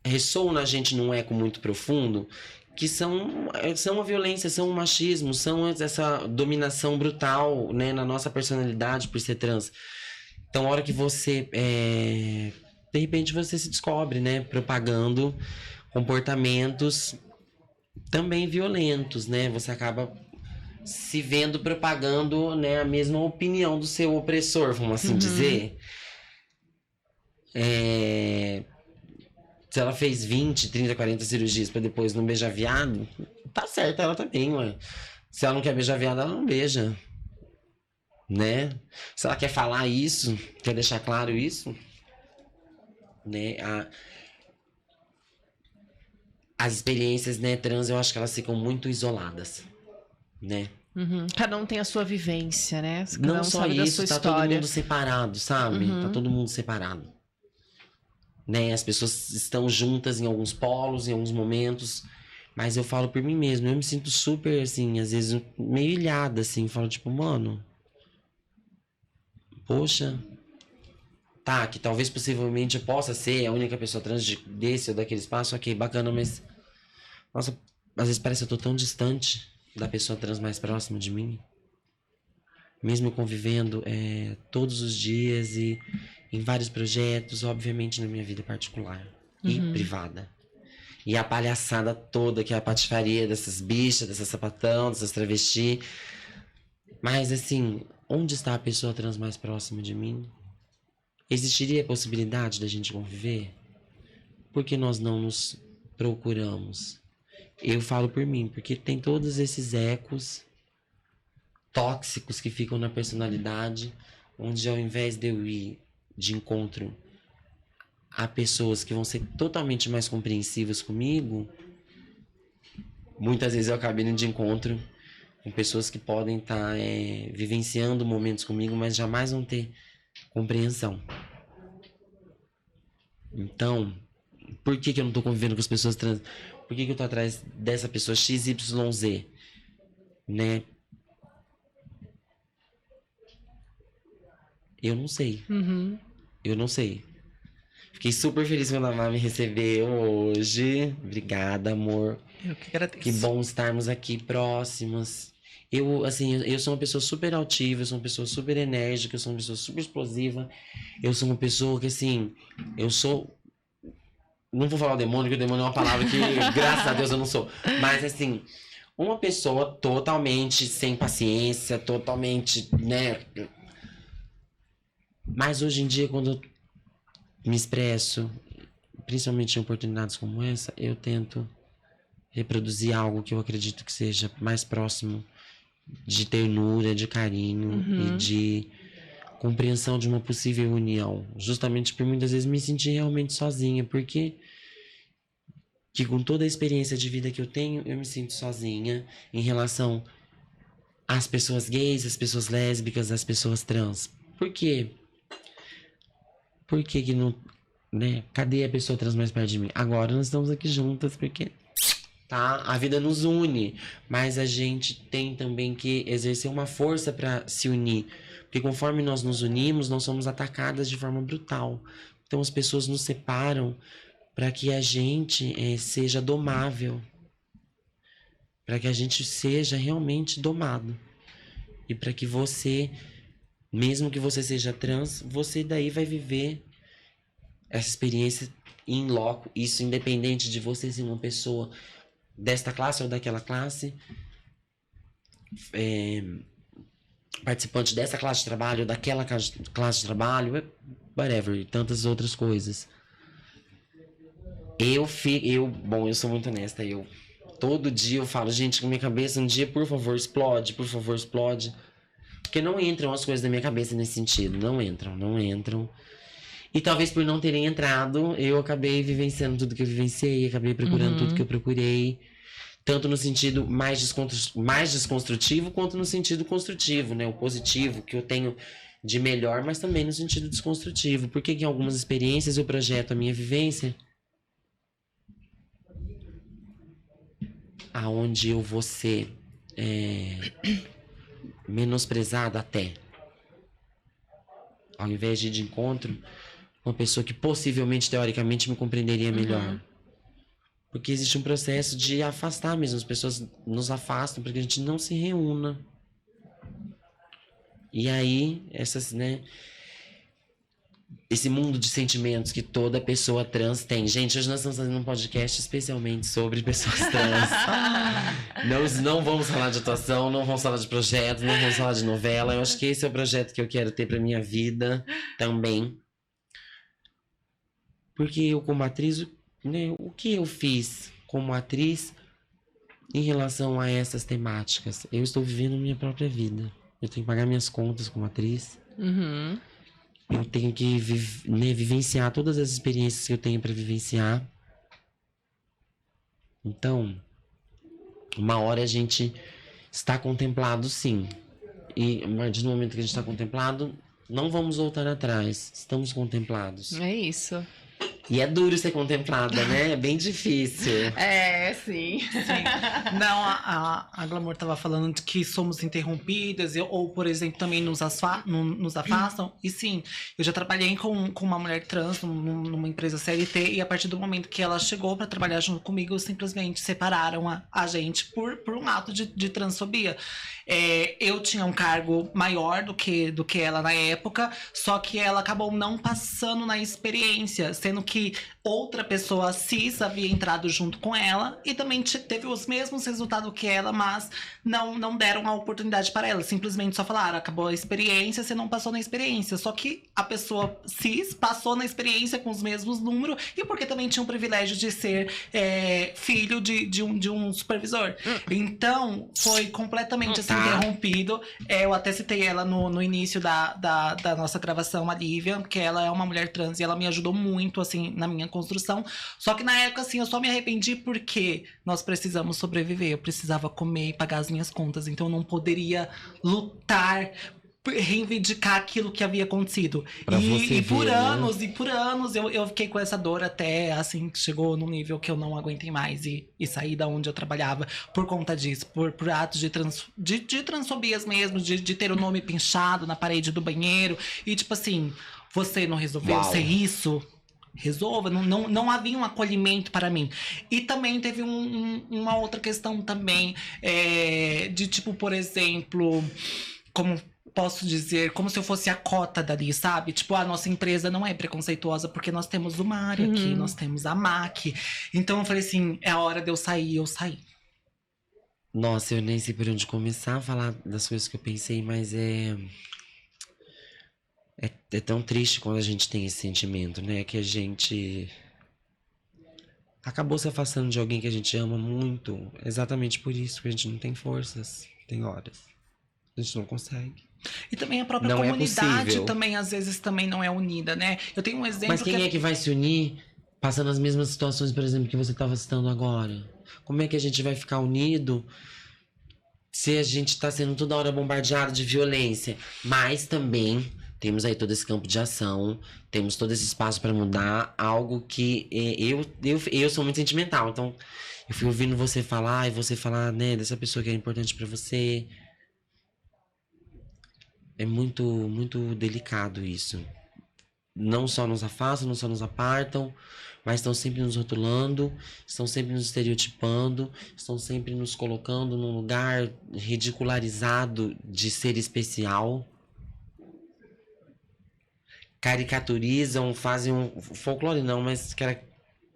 ressoam na gente num eco muito profundo, que são a violência, são o machismo, são essa dominação brutal, né, na nossa personalidade por ser trans. Então, a hora que você, de repente, você se descobre, né, propagando comportamentos também violentos, né? Você acaba se vendo propagando, né, a mesma opinião do seu opressor, vamos assim dizer. Se ela fez 20, 30, 40 cirurgias pra depois não beijar viado, tá certo ela também, ué. Se ela não quer beijar viado, ela não beija. Né? Se ela quer falar isso, quer deixar claro isso, né? As experiências, né, trans, eu acho que elas ficam muito isoladas, né? Cada um tem a sua vivência, né? Cada não um só sabe isso, da sua tá história. todo mundo separado, sabe? Tá todo mundo separado. Né? As pessoas estão juntas em alguns polos, em alguns momentos, mas eu falo por mim mesmo, eu me sinto super, assim, às vezes meio ilhada, assim, falo tipo, mano, poxa, tá, que talvez possivelmente eu possa ser a única pessoa trans desse ou daquele espaço, ok, bacana, mas, nossa, às vezes parece que eu tô tão distante da pessoa trans mais próxima de mim, mesmo convivendo todos os dias e em vários projetos, obviamente na minha vida particular e privada. E a palhaçada toda, que é a patifaria dessas bichas, dessas sapatão, dessas travestis, Mas assim, onde está a pessoa trans mais próxima de mim? Existiria a possibilidade da gente conviver? Por que nós não nos procuramos? Eu falo por mim, porque tem todos esses ecos tóxicos que ficam na personalidade, onde ao invés de eu ir de encontro a pessoas que vão ser totalmente mais compreensivas comigo, muitas vezes eu acabo indo de encontro com pessoas que podem estar vivenciando momentos comigo, mas jamais vão ter compreensão. Então, por que eu não tô convivendo com as pessoas trans? Por que eu tô atrás dessa pessoa XYZ? Né? Eu não sei. Eu não sei. Fiquei super feliz quando a Má me recebeu hoje. Obrigada, amor. Eu que agradeço. Que bom estarmos aqui próximos. Eu sou uma pessoa super altiva, eu sou uma pessoa super enérgica, eu sou uma pessoa super explosiva. Eu sou uma pessoa que, assim, eu sou... Não vou falar o demônio, porque o demônio é uma palavra que, graças a Deus, eu não sou. Mas, assim, uma pessoa totalmente sem paciência, totalmente, né? Mas hoje em dia, quando eu me expresso, principalmente em oportunidades como essa, eu tento reproduzir algo que eu acredito que seja mais próximo de ternura, de carinho e de compreensão de uma possível união. Justamente por muitas vezes me sentir realmente sozinha, porque que com toda a experiência de vida que eu tenho, eu me sinto sozinha em relação às pessoas gays, às pessoas lésbicas, às pessoas trans. Por quê? Por que não, né? Cadê a pessoa trans mais perto de mim? Agora nós estamos aqui juntas, porque tá? A vida nos une, mas a gente tem também que exercer uma força para se unir, porque conforme nós nos unimos, nós somos atacadas de forma brutal. Então as pessoas nos separam para que a gente seja domável, para que a gente seja realmente domado e para que você, mesmo que você seja trans, você daí vai viver essa experiência in loco, isso independente de você ser uma pessoa desta classe ou daquela classe, participante dessa classe de trabalho, daquela classe de trabalho, whatever, e tantas outras coisas. Bom, eu sou muito honesta, todo dia eu falo, gente, com minha cabeça, um dia, por favor, explode, porque não entram as coisas da minha cabeça nesse sentido, não entram. E talvez por não terem entrado, eu acabei vivenciando tudo que eu vivenciei, acabei procurando tudo que eu procurei. Tanto no sentido mais desconstrutivo, quanto no sentido construtivo, né? O positivo que eu tenho de melhor, mas também no sentido desconstrutivo. Porque em algumas experiências eu projeto a minha vivência aonde eu vou ser menosprezado até. Ao invés de ir de encontro uma pessoa que possivelmente, teoricamente, me compreenderia melhor. Porque existe um processo de afastar mesmo. As pessoas nos afastam para que a gente não se reúna. E aí, esse mundo de sentimentos que toda pessoa trans tem. Gente, hoje nós estamos fazendo um podcast especialmente sobre pessoas trans. Nós não vamos falar de atuação, não vamos falar de projeto, não vamos falar de novela. Eu acho que esse é o projeto que eu quero ter para minha vida também. Porque eu, como atriz, né, o que eu fiz como atriz em relação a essas temáticas? Eu estou vivendo minha própria vida. Eu tenho que pagar minhas contas como atriz. Eu tenho que vivenciar todas as experiências que eu tenho para vivenciar. Então, uma hora a gente está contemplado, sim. E a partir do momento que a gente está contemplado, não vamos voltar atrás. Estamos contemplados. É isso. E é duro ser contemplada, né? É bem difícil. É, sim. Não, a Glamour tava falando de que somos interrompidas, ou, por exemplo, também nos afastam. E sim, eu já trabalhei com uma mulher trans numa empresa CLT, e a partir do momento que ela chegou pra trabalhar junto comigo, simplesmente separaram a gente por um ato de transfobia. Eu tinha um cargo maior do que ela na época, só que ela acabou não passando na experiência, sendo que que outra pessoa cis havia entrado junto com ela e também teve os mesmos resultados que ela, mas não deram a oportunidade para ela. Simplesmente só falaram, acabou a experiência, você não passou na experiência. Só que a pessoa cis passou na experiência com os mesmos números e porque também tinha o privilégio de ser filho de um supervisor. Então, foi completamente assim, interrompido. Eu até citei ela no início da nossa gravação, a Lívia, que ela é uma mulher trans e ela me ajudou muito, assim, na minha construção. Só que na época, assim, eu só me arrependi porque nós precisamos sobreviver. Eu precisava comer e pagar as minhas contas. Então, eu não poderia lutar, reivindicar aquilo que havia acontecido. E por anos eu fiquei com essa dor até, assim, que chegou num nível que eu não aguentei mais e saí da onde eu trabalhava por conta disso, por atos de transfobias mesmo, de ter o nome pinchado na parede do banheiro e tipo assim, você não resolveu ser isso? Resolva, não havia um acolhimento para mim. E também teve uma outra questão também, de tipo, por exemplo, como posso dizer, como se eu fosse a cota dali, sabe? Tipo, a nossa empresa não é preconceituosa porque nós temos o Mário aqui, nós temos a MAC. Então eu falei assim, é a hora de eu sair, eu saí. Nossa, eu nem sei por onde começar a falar das coisas que eu pensei, mas é tão triste quando a gente tem esse sentimento, né? Que a gente acabou se afastando de alguém que a gente ama muito. Exatamente por isso, porque a gente não tem forças, tem horas. A gente não consegue. E também a própria comunidade também, às vezes, também não é unida, né? Eu tenho um exemplo. Mas quem é que vai se unir passando as mesmas situações, por exemplo, que você estava citando agora? Como é que a gente vai ficar unido se a gente está sendo toda hora bombardeado de violência? Mas também temos aí todo esse campo de ação, temos todo esse espaço para mudar, algo que eu sou muito sentimental. Então, eu fui ouvindo você falar e você falar, né, dessa pessoa que é importante para você. É muito, muito delicado isso. Não só nos afastam, não só nos apartam, mas estão sempre nos rotulando, estão sempre nos estereotipando, estão sempre nos colocando num lugar ridicularizado de ser especial. Caricaturizam, fazem um folclore não, mas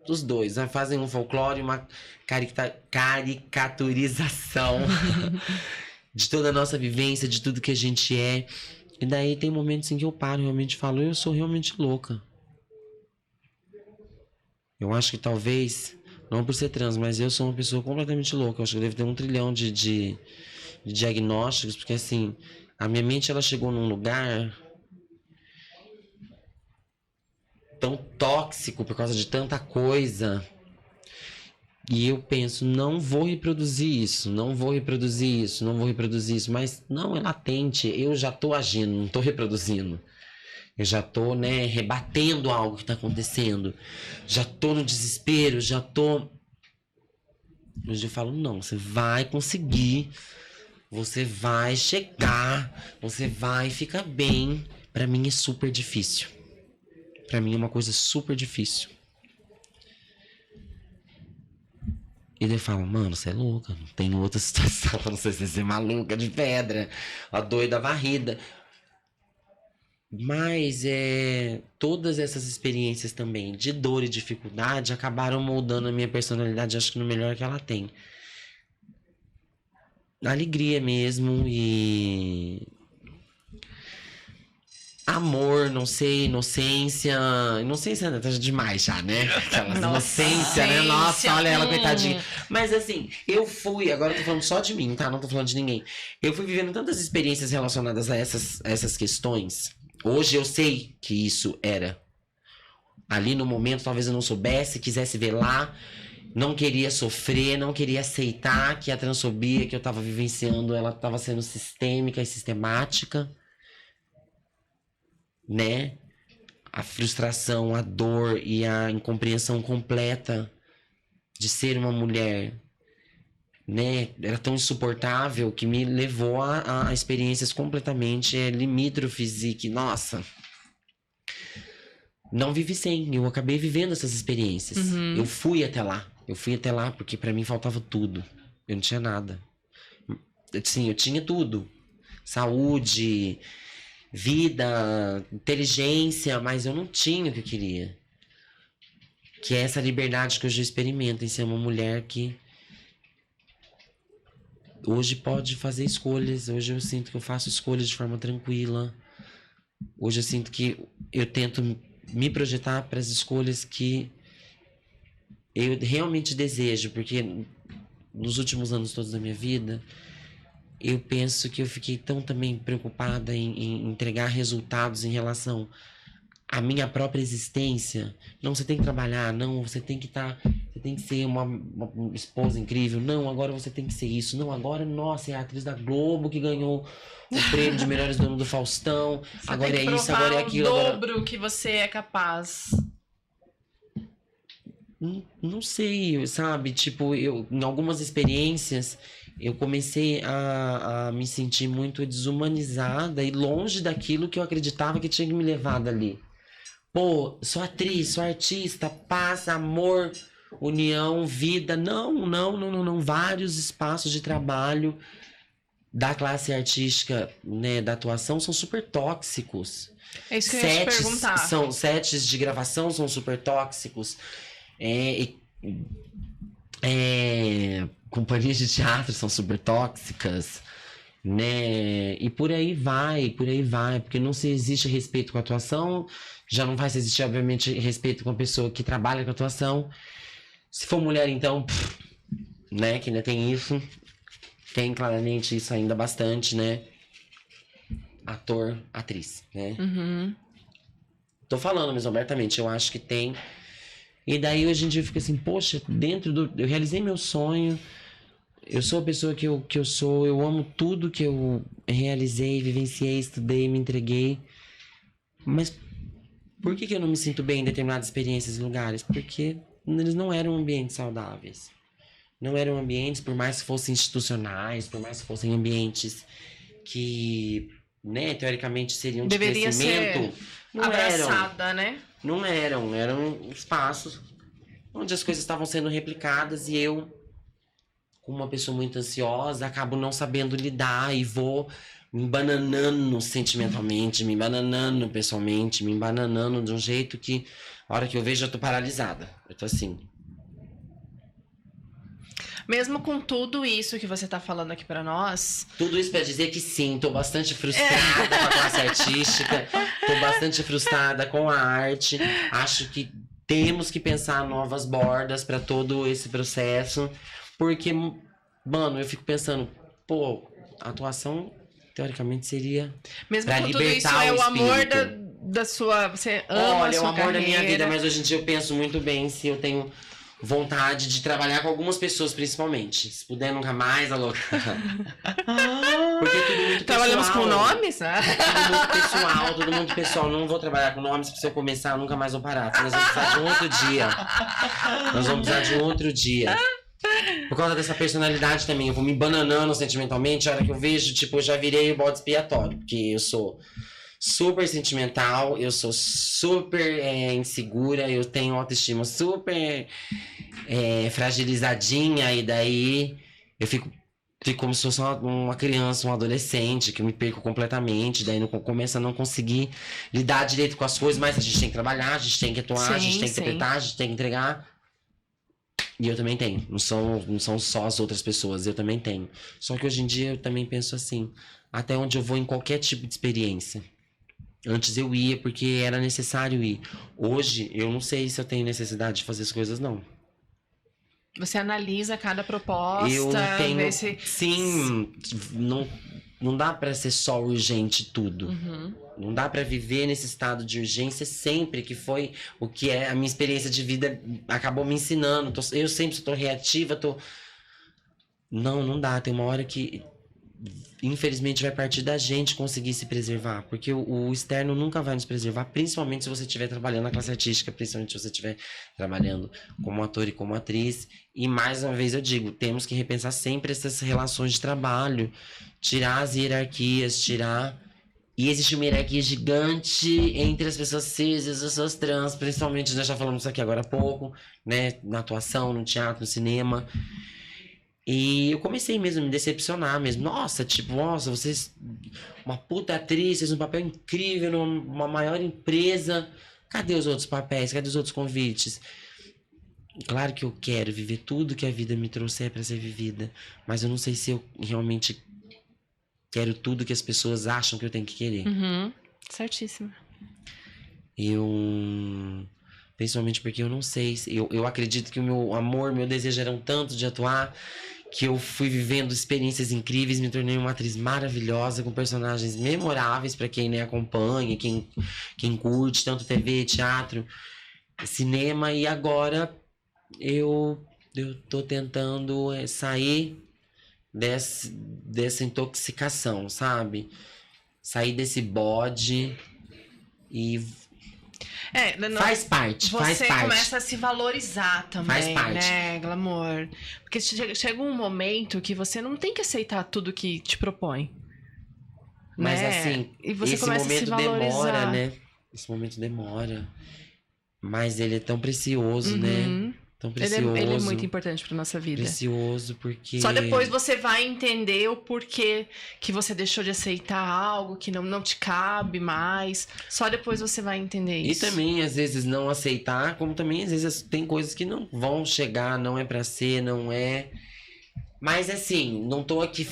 os dois, né? Fazem um folclore, uma caricaturização de toda a nossa vivência, de tudo que a gente é. E daí tem momentos em que eu paro e realmente falo, eu sou realmente louca. Eu acho que talvez, não por ser trans, mas eu sou uma pessoa completamente louca. Eu acho que eu devo ter 1 trilhão de diagnósticos, porque assim, a minha mente ela chegou num lugar tão tóxico por causa de tanta coisa. E eu penso, não vou reproduzir isso, mas não, é latente, eu já tô agindo, não tô reproduzindo. Eu já tô, né, rebatendo algo que tá acontecendo. Já tô no desespero, já tô... Mas eu falo, não, você vai conseguir, você vai chegar, você vai ficar bem. Pra mim é super difícil. Pra mim é uma coisa super difícil. E ele fala, mano, você é louca, não tem outra situação, não sei se você é maluca de pedra, a doida varrida. Mas todas essas experiências também de dor e dificuldade acabaram moldando a minha personalidade, acho que no melhor que ela tem. Alegria mesmo e... amor, não sei, inocência. Inocência tá demais já, né? Aquela inocência, né? Nossa, olha ela, coitadinha. Mas assim, eu fui, agora eu tô falando só de mim, tá? Não tô falando de ninguém. Eu fui vivendo tantas experiências relacionadas a essas questões. Hoje eu sei que isso era. Ali no momento, talvez eu não soubesse, quisesse ver lá. Não queria sofrer, não queria aceitar que a transfobia que eu tava vivenciando, ela tava sendo sistêmica e sistemática. Né? A frustração, a dor e a incompreensão completa de ser uma mulher, né? Era tão insuportável que me levou a experiências completamente limítrofes e que, nossa, não vivi sem. Eu acabei vivendo essas experiências. Eu fui até lá porque pra mim faltava tudo. Eu não tinha nada. Sim, eu tinha tudo. Saúde, vida, inteligência, mas eu não tinha o que eu queria. Que é essa liberdade que hoje eu experimento em ser uma mulher que hoje pode fazer escolhas. Hoje eu sinto que eu faço escolhas de forma tranquila. Hoje eu sinto que eu tento me projetar para as escolhas que eu realmente desejo, porque nos últimos anos todos da minha vida, eu penso que eu fiquei tão também preocupada em entregar resultados em relação à minha própria existência. Não, você tem que trabalhar, não, você tem que você tem que ser uma esposa incrível, não, agora você tem que ser isso, não, agora, nossa, é a atriz da Globo que ganhou o prêmio de melhores do ano do Faustão, Você agora tem que é isso, provar agora é aquilo, o agora... dobro que você é capaz. Não sei, sabe? Tipo, em algumas experiências, eu comecei a me sentir muito desumanizada e longe daquilo que eu acreditava que tinha que me levar dali. Pô, sou atriz, sou artista, paz, amor, união, vida. Não. Vários espaços de trabalho da classe artística, né, da atuação, são super tóxicos. É isso que eu ia te perguntar. Sets de gravação são super tóxicos. Companhias de teatro são super tóxicas, né? E por aí vai, porque não se existe respeito com a atuação, já não vai se existir, obviamente, respeito com a pessoa que trabalha com a atuação. Se for mulher, então, né, que ainda tem isso, tem claramente isso ainda bastante, né? Ator, atriz, né? Uhum. Tô falando mesmo abertamente, eu acho que tem. E daí hoje em dia eu fico assim, poxa, eu realizei meu sonho, eu sou a pessoa que eu sou, eu amo tudo que eu realizei, vivenciei, estudei, me entreguei. Mas por que eu não me sinto bem em determinadas experiências e lugares? Porque eles não eram ambientes saudáveis. Não eram ambientes, por mais que fossem institucionais, por mais que fossem ambientes que, né, teoricamente seriam de Deveria crescimento. ser Não abraçada, né? Não eram espaços onde as coisas estavam sendo replicadas e eu, como uma pessoa muito ansiosa, acabo não sabendo lidar e vou me embananando sentimentalmente, me embananando pessoalmente, me embananando de um jeito que, a hora que eu vejo, eu tô paralisada. Eu tô assim. Mesmo com tudo isso que você tá falando aqui pra nós... Tudo isso pra dizer que sim, tô bastante frustrada com a classe artística, tô bastante frustrada com a arte. Acho que temos que pensar novas bordas pra todo esse processo. Porque, mano, eu fico pensando, pô, a atuação, teoricamente, seria Mesmo pra com tudo isso, libertar é o amor espírito. da sua... Você ama Olha, a é o sua amor da minha carreira. vida, mas hoje em dia eu penso muito bem se eu tenho vontade de trabalhar com algumas pessoas, principalmente. Se puder, nunca mais, alocar. Porque tudo muito Trabalhamos pessoal. com nomes, né? Tudo muito pessoal. Não vou trabalhar com nomes, porque se eu começar, eu nunca mais vou parar. Nós vamos precisar de um outro dia. Nós vamos precisar de um outro dia. Por causa dessa personalidade também, eu vou me bananando sentimentalmente. A hora que eu vejo, tipo, eu já virei o bode expiatório. Porque eu sou super sentimental, eu sou super insegura, eu tenho autoestima super fragilizadinha. E daí eu fico como se fosse uma criança, um adolescente, que eu me perco completamente. Daí começo a não conseguir lidar direito com as coisas. Mas a gente tem que trabalhar, a gente tem que atuar, a gente tem que interpretar, a gente tem que entregar. E eu também tenho. Não são só as outras pessoas, eu também tenho. Só que hoje em dia eu também penso assim, até onde eu vou em qualquer tipo de experiência. Antes eu ia porque era necessário ir. Hoje eu não sei se eu tenho necessidade de fazer as coisas, não. Você analisa cada proposta. Eu tenho... vê se... Sim, não dá pra ser só urgente tudo. Uhum. Não dá pra viver nesse estado de urgência sempre, que foi o que a minha experiência de vida acabou me ensinando. Eu sempre estou reativa, Não dá. Tem uma hora que, infelizmente, vai partir da gente conseguir se preservar. Porque o externo nunca vai nos preservar, principalmente se você estiver trabalhando na classe artística, principalmente se você estiver trabalhando como ator e como atriz. E, mais uma vez, eu digo, temos que repensar sempre essas relações de trabalho, tirar as hierarquias, E existe uma hierarquia gigante entre as pessoas cis e as pessoas trans, principalmente, nós já falamos isso aqui agora há pouco, né? Na atuação, no teatro, no cinema. E eu comecei mesmo a me decepcionar mesmo. Nossa, vocês... Uma puta atriz, fez um papel incrível numa maior empresa. Cadê os outros papéis? Cadê os outros convites? Claro que eu quero viver tudo que a vida me trouxer pra ser vivida. Mas eu não sei se eu realmente quero tudo que as pessoas acham que eu tenho que querer. Uhum. Certíssimo. Principalmente porque eu não sei. Eu acredito que o meu amor, meu desejo eram tanto de atuar que eu fui vivendo experiências incríveis, me tornei uma atriz maravilhosa, com personagens memoráveis pra quem, né, acompanha, quem curte tanto TV, teatro, cinema. E agora eu tô tentando sair dessa intoxicação, sabe? Sair desse bode e faz parte. Você começa a se valorizar também, Faz parte. né, Glamour? Porque chega um momento que você não tem que aceitar tudo que te propõe. Mas né? assim, E você esse começa a se momento demora, valorizar. né? Esse momento demora. Mas ele é tão precioso, né? Uhum. Tão Ele precioso. é muito importante pra nossa vida. Precioso, porque... Só depois você vai entender o porquê que você deixou de aceitar algo que não te cabe mais. Só depois você vai entender E isso. também, às vezes, não aceitar, como também, às vezes, tem coisas que não vão chegar, não é pra ser, não é... Mas, assim, não tô aqui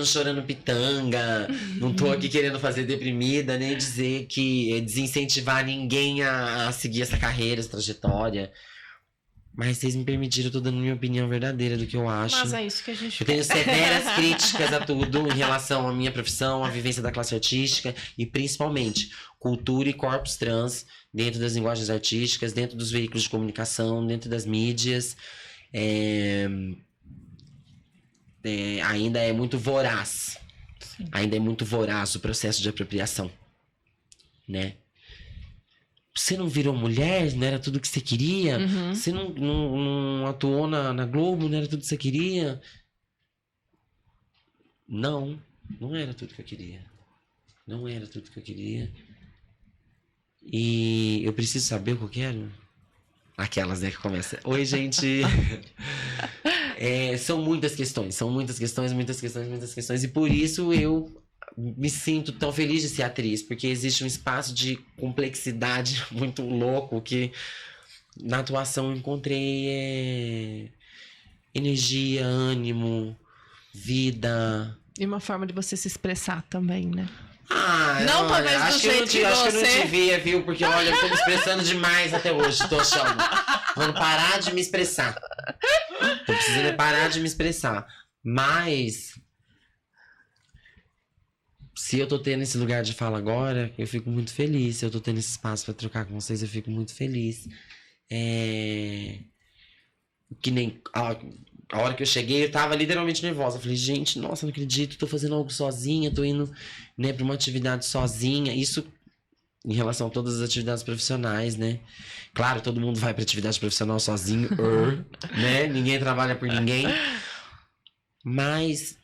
chorando pitanga, não tô aqui querendo fazer deprimida, nem dizer que desincentivar ninguém a seguir essa carreira, essa trajetória. Mas vocês me permitiram, eu tô dando minha opinião verdadeira do que eu acho. Mas é isso que a gente Eu tenho severas críticas a tudo em relação à minha profissão, à vivência da classe artística e principalmente cultura e corpos trans dentro das linguagens artísticas, dentro dos veículos de comunicação, dentro das mídias. Ainda é muito voraz. Sim. Ainda é muito voraz o processo de apropriação, né? Você não virou mulher, não era tudo que você queria? Uhum. Você não atuou na Globo, não era tudo que você queria? Não era tudo que eu queria. Não era tudo que eu queria. E eu preciso saber o que eu quero? Aquelas, né, que começa. Oi, gente! São muitas questões. E por isso eu me sinto tão feliz de ser atriz, porque existe um espaço de complexidade muito louco que na atuação eu encontrei energia, ânimo, vida. E uma forma de você se expressar também, né? Não, talvez do acho que jeito que acho que eu você- não devia, viu? Porque olha, eu tô me expressando demais até hoje, tô achando. Vou parar de me expressar. Tô precisando parar de me expressar. Mas se eu tô tendo esse lugar de fala agora, eu fico muito feliz. Se eu tô tendo esse espaço pra trocar com vocês, eu fico muito feliz. Que nem a hora que eu cheguei, eu tava literalmente nervosa. Eu falei, gente, nossa, não acredito, tô fazendo algo sozinha, tô indo, né, pra uma atividade sozinha. Isso em relação a todas as atividades profissionais, né? Claro, todo mundo vai pra atividade profissional sozinho, né? Ninguém trabalha por ninguém. Mas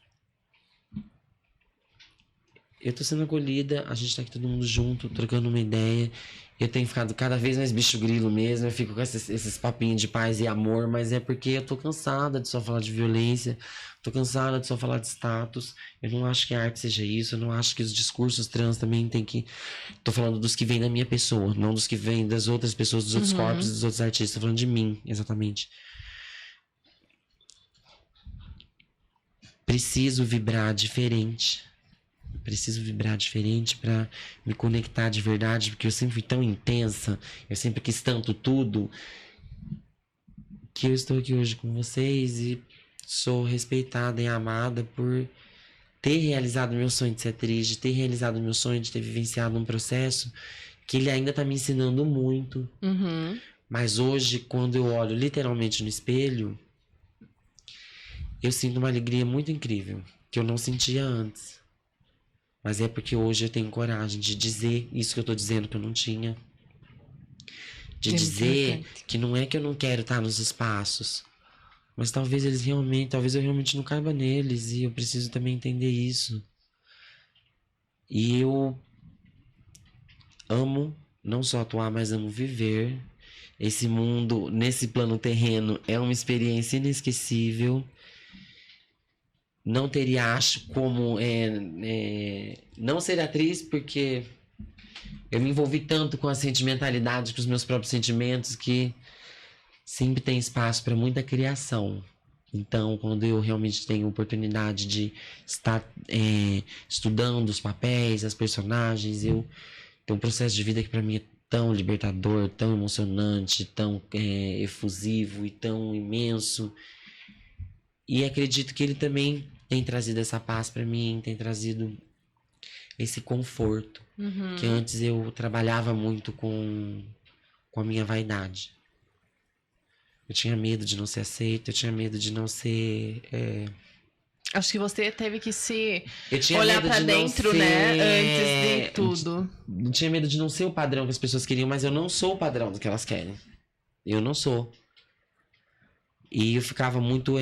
eu tô sendo acolhida, a gente tá aqui todo mundo junto, trocando uma ideia. Eu tenho ficado cada vez mais bicho grilo mesmo, eu fico com esses papinhos de paz e amor, mas é porque eu tô cansada de só falar de violência, tô cansada de só falar de status. Eu não acho que a arte seja isso, eu não acho que os discursos trans também tem que... Tô falando dos que vêm da minha pessoa, não dos que vêm das outras pessoas, dos outros corpos, dos outros artistas, tô falando de mim, exatamente. Preciso vibrar diferente. Preciso vibrar diferente pra me conectar de verdade, porque eu sempre fui tão intensa, eu sempre quis tanto tudo, que eu estou aqui hoje com vocês e sou respeitada e amada por ter realizado meu sonho de ser atriz, de ter realizado meu sonho de ter vivenciado um processo que ele ainda tá me ensinando muito. Uhum. Mas hoje, quando eu olho literalmente no espelho, eu sinto uma alegria muito incrível, que eu não sentia antes. Mas é porque hoje eu tenho coragem de dizer isso que eu tô dizendo que eu não tinha. De É muito dizer importante. que não é que eu não quero estar nos espaços, mas talvez eu realmente não caiba neles e eu preciso também entender isso. E eu amo não só atuar, mas amo viver. Esse mundo, nesse plano terreno, é uma experiência inesquecível. Não teria, acho, como não ser atriz, porque eu me envolvi tanto com a sentimentalidade, com os meus próprios sentimentos, que sempre tem espaço para muita criação. Então, quando eu realmente tenho oportunidade de estar estudando os papéis, as personagens, eu tenho um processo de vida que para mim é tão libertador, tão emocionante, tão efusivo e tão imenso. E acredito que ele também tem trazido essa paz para mim, tem trazido esse conforto. Que antes eu trabalhava muito com a minha vaidade. Eu tinha medo de não ser aceito, eu tinha medo de não ser... Acho que você teve que se Eu tinha olhar medo pra de não dentro, ser- né? Antes de tudo. Eu tinha medo de não ser o padrão que as pessoas queriam, mas eu não sou o padrão do que elas querem. Eu não sou. E eu ficava muito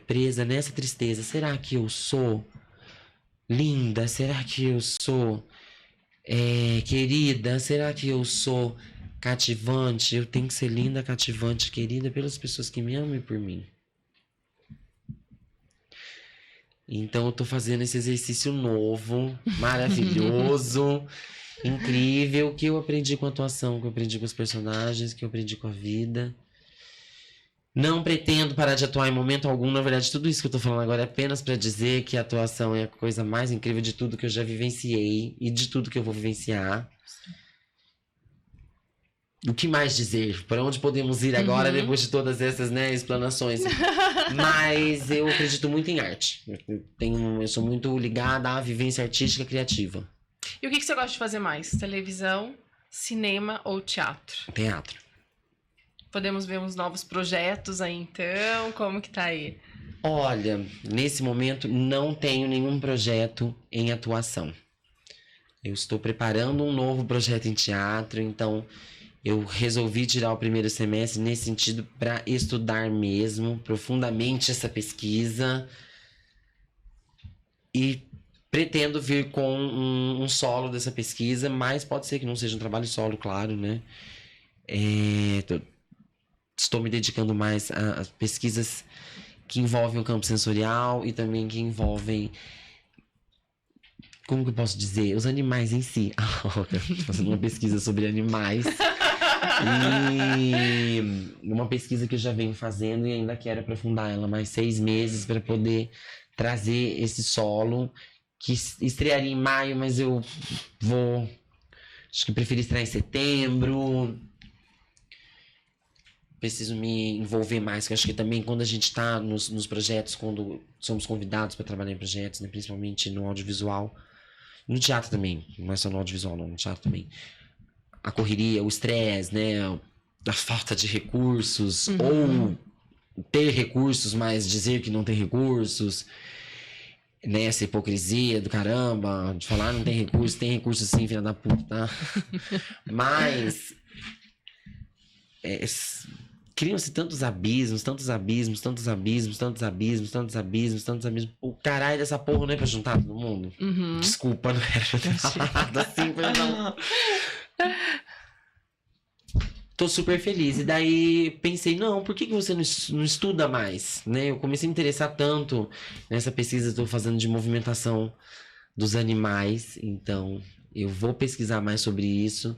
presa nessa tristeza. Será que eu sou linda? Será que eu sou querida? Será que eu sou cativante? Eu tenho que ser linda, cativante, querida pelas pessoas que me amam e por mim. Então eu tô fazendo esse exercício novo, maravilhoso, incrível, que eu aprendi com a atuação, que eu aprendi com os personagens, que eu aprendi com a vida. Não pretendo parar de atuar em momento algum. Na verdade, tudo isso que eu tô falando agora é apenas pra dizer que a atuação é a coisa mais incrível de tudo que eu já vivenciei e de tudo que eu vou vivenciar. O que mais dizer? Para onde podemos ir agora, depois de todas essas, né, explanações? Mas eu acredito muito em arte. Eu sou muito ligada à vivência artística criativa. E o que você gosta de fazer mais? Televisão, cinema ou teatro? Teatro. Podemos ver uns novos projetos aí, então? Como que tá aí? Olha, nesse momento não tenho nenhum projeto em atuação. Eu estou preparando um novo projeto em teatro, então eu resolvi tirar o primeiro semestre nesse sentido para estudar mesmo profundamente essa pesquisa e pretendo vir com um solo dessa pesquisa, mas pode ser que não seja um trabalho solo, claro, né? Estou me dedicando mais a pesquisas que envolvem o campo sensorial e também que envolvem, como que eu posso dizer? Os animais em si. Estou fazendo uma pesquisa sobre animais. E uma pesquisa que eu já venho fazendo e ainda quero aprofundar ela mais 6 meses para poder trazer esse solo que estrearia em maio, mas eu vou... Acho que prefiro estrear em setembro. Preciso me envolver mais, porque eu acho que também quando a gente está nos projetos, quando somos convidados para trabalhar em projetos, né, principalmente no audiovisual, no teatro também, não é só no audiovisual, não, no teatro também. A correria, o estresse, né, a falta de recursos, ou ter recursos, mas dizer que não tem recursos, né, essa hipocrisia do caramba, de falar não tem recurso sim, filha da puta, tá? Mas criam-se tantos abismos. O caralho dessa porra não é pra juntar todo mundo? Desculpa, não era pra ter falado assim, mas não. Tô super feliz. E daí pensei, não, por que você não estuda mais? Né? Eu comecei a me interessar tanto nessa pesquisa que eu tô fazendo de movimentação dos animais. Então, eu vou pesquisar mais sobre isso.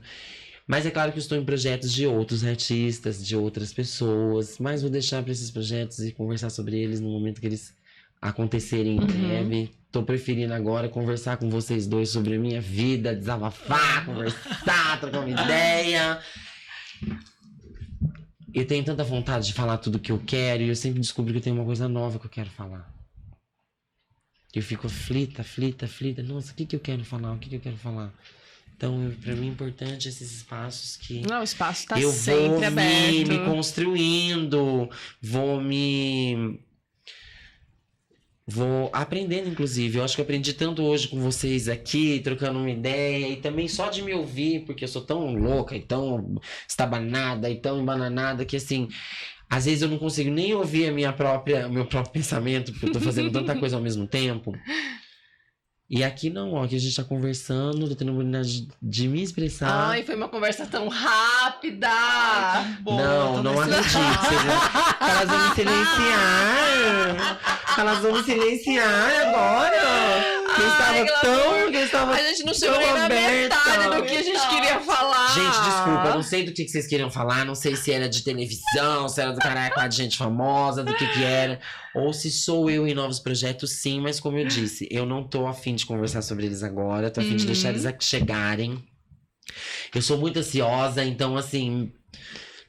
Mas é claro que eu estou em projetos de outros artistas, de outras pessoas. Mas vou deixar para esses projetos e conversar sobre eles no momento que eles acontecerem em breve. Tô preferindo agora conversar com vocês dois sobre a minha vida, desabafar, conversar, trocar uma ideia. Eu tenho tanta vontade de falar tudo que eu quero e eu sempre descubro que eu tenho uma coisa nova que eu quero falar. Eu fico aflita. Nossa, o que eu quero falar? Então, pra mim é importante esses espaços que... Não, o espaço tá eu sempre aberto. Me construindo, vou aprendendo, inclusive. Eu acho que eu aprendi tanto hoje com vocês aqui, trocando uma ideia, e também só de me ouvir, porque eu sou tão louca, e tão estabanada, e tão embananada, que assim, às vezes eu não consigo nem ouvir o meu próprio pensamento, porque eu tô fazendo tanta coisa ao mesmo tempo. E aqui não, ó, aqui a gente tá conversando, tô tendo a oportunidade de me expressar. Ai, foi uma conversa tão rápida! Ai, que bom, Não acredito. Elas vão me silenciar. Elas vão me silenciar agora. que eu estava A gente não chegou tão nem na aberta. metade do que a gente queria falar. Gente, desculpa, eu não sei do que vocês queriam falar, não sei se era de televisão, se era do caralho de gente famosa, do que era, ou se sou eu em novos projetos, sim, mas como eu disse, eu não tô afim de conversar sobre eles agora, tô afim de deixar eles chegarem. Eu sou muito ansiosa, então assim,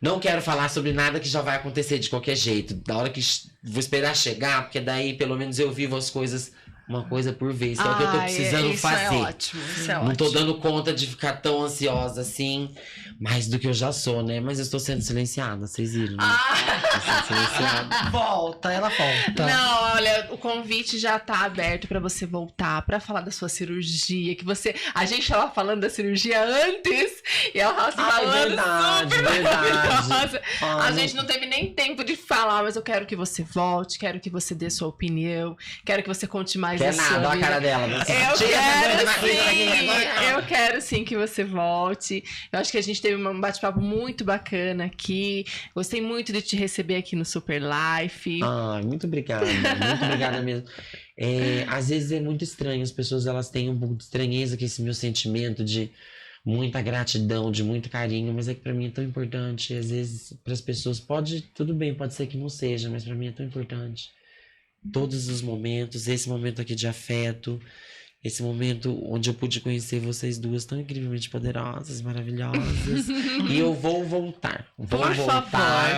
não quero falar sobre nada que já vai acontecer de qualquer jeito. Da hora que vou esperar chegar, porque daí pelo menos eu vivo as coisas uma coisa por vez, que é o que eu tô precisando fazer. Isso é ótimo, isso é Não tô ótimo. dando conta de ficar tão ansiosa assim, mais do que eu já sou, né? Mas eu estou sendo silenciada, vocês viram, né? Tô sendo silenciada. Volta, ela volta. Não, olha, o convite já tá aberto pra você voltar, pra falar da sua cirurgia, que você... A gente tava falando da cirurgia antes, e ela tava se falando verdade, super verdade. maravilhosa. Ah, A gente não teve nem tempo de falar, mas eu quero que você volte, quero que você dê sua opinião, quero que você conte mais Quer da sua nada, olha a vida. cara dela. Eu quero sim que você volte. Eu acho que a gente teve um bate-papo muito bacana aqui. Gostei muito de te receber aqui no Super Life. Ai, muito obrigada mesmo. Às vezes é muito estranho, as pessoas elas têm um pouco de estranheza com esse meu sentimento de muita gratidão, de muito carinho, mas é que pra mim é tão importante. Às vezes, pras pessoas, tudo bem, pode ser que não seja, mas pra mim é tão importante. Todos os momentos, esse momento aqui de afeto, esse momento onde eu pude conhecer vocês duas tão incrivelmente poderosas, maravilhosas. E eu vou voltar. Eu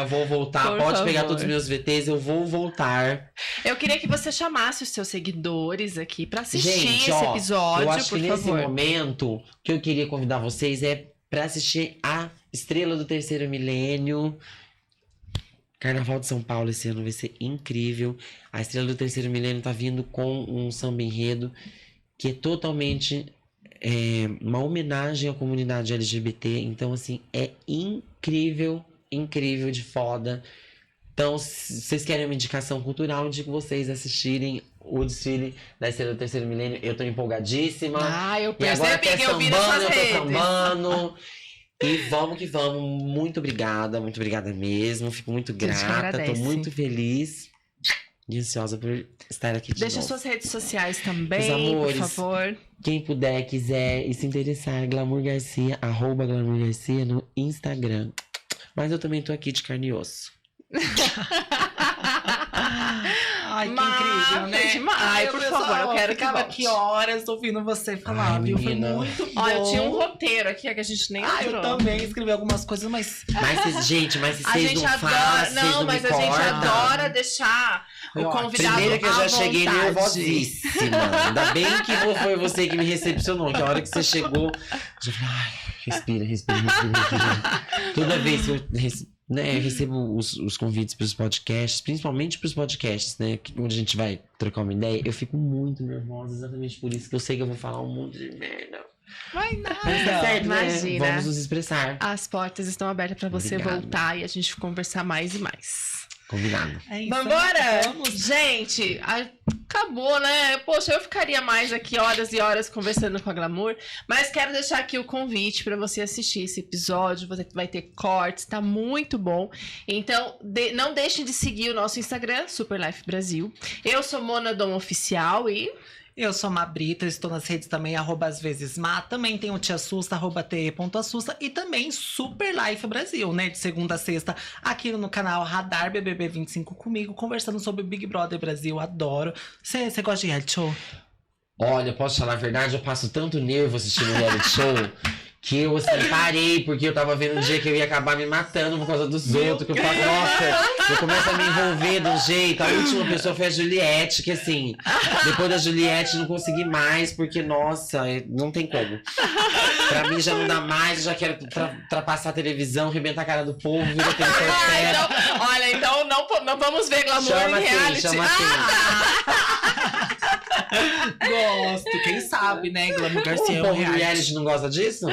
vou voltar. Por Pode pegar favor. todos os meus VTs, eu vou voltar. Eu queria que você chamasse os seus seguidores aqui pra assistir Gente, esse episódio, eu acho por que nesse favor. momento, o que eu queria convidar vocês é pra assistir a Estrela do Terceiro Milênio. Carnaval de São Paulo esse ano vai ser incrível. A Estrela do Terceiro Milênio tá vindo com um samba enredo que é totalmente uma homenagem à comunidade LGBT. Então, assim, é incrível, incrível de foda. Então, se vocês querem uma indicação cultural, eu indico vocês assistirem o desfile da Estrela do Terceiro Milênio. Eu tô empolgadíssima. Ah, eu E agora percebi até que eu vi nas sambando, suas eu tô redes. sambando. E vamos que vamos. Muito obrigada mesmo. Fico muito gente grata, tô agradece. muito feliz e ansiosa por estar aqui de Deixa novo. suas redes sociais também, Meus amores. por favor. Quem puder, quiser e se interessar, Glamour Garcia, @Glamour Garcia no Instagram. Mas eu também tô aqui de carne e osso. Ai, que Mas, incrível, né? demais. Ai, Por pessoal, favor, eu quero que ficava volte. aqui horas ouvindo você falar, Ai, viu? Foi menina. muito bom. Olha, eu tinha um roteiro aqui que a gente nem Ah, eu entrou. também escrevi algumas coisas, mas... Mas, mas se A vocês gente não adora. fazem, vocês Não, não mas me a gente cortam. adora deixar o convidado Primeiro que eu já à cheguei vontade. nervosíssima. Ainda bem que foi você que me recepcionou. Que a hora que você chegou, eu falei, ai, respira. Toda vez que eu recebo os convites para os podcasts, principalmente para os podcasts, né? Onde a gente vai trocar uma ideia, eu fico muito nervosa, exatamente por isso que eu sei que eu vou falar um monte de merda. Vai nada. Mas tá certo, né? Imagina. Vamos nos expressar. As portas estão abertas pra você Obrigado. voltar e a gente conversar mais e mais. Combinado. É isso, Vambora! vamos. Gente, acabou, né? Poxa, eu ficaria mais aqui horas e horas conversando com a Glamour, mas quero deixar aqui o convite pra você assistir esse episódio. Você vai ter cortes, tá muito bom. Então, não deixem de seguir o nosso Instagram, Super Life Brasil. Eu sou Mona Dom Oficial e... Eu sou Mabrita, estou nas redes também, @àsvezesmá. Também tem o Tia Assusta, @te.assusta. E também Super Life Brasil, né? De segunda a sexta, aqui no canal Radar BBB 25 comigo, conversando sobre o Big Brother Brasil. Adoro. Você gosta de reality show? Olha, posso falar a verdade? Eu passo tanto nervo assistindo reality show que eu assim, parei, porque eu tava vendo um dia que eu ia acabar me matando por causa dos outros. Que eu falo, nossa, eu começo a me envolver de um jeito. A última pessoa foi a Juliette, que assim, depois da Juliette não consegui mais, porque, nossa, não tem como. Pra mim já não dá mais, eu já quero ultrapassar a televisão, arrebentar a cara do povo, vir aquele então, olha, então não vamos ver Glamour Chama em assim, reality. chama assim. Gosto, quem sabe, né? Glamour Garcia é O um povo do reality. reality não gosta disso?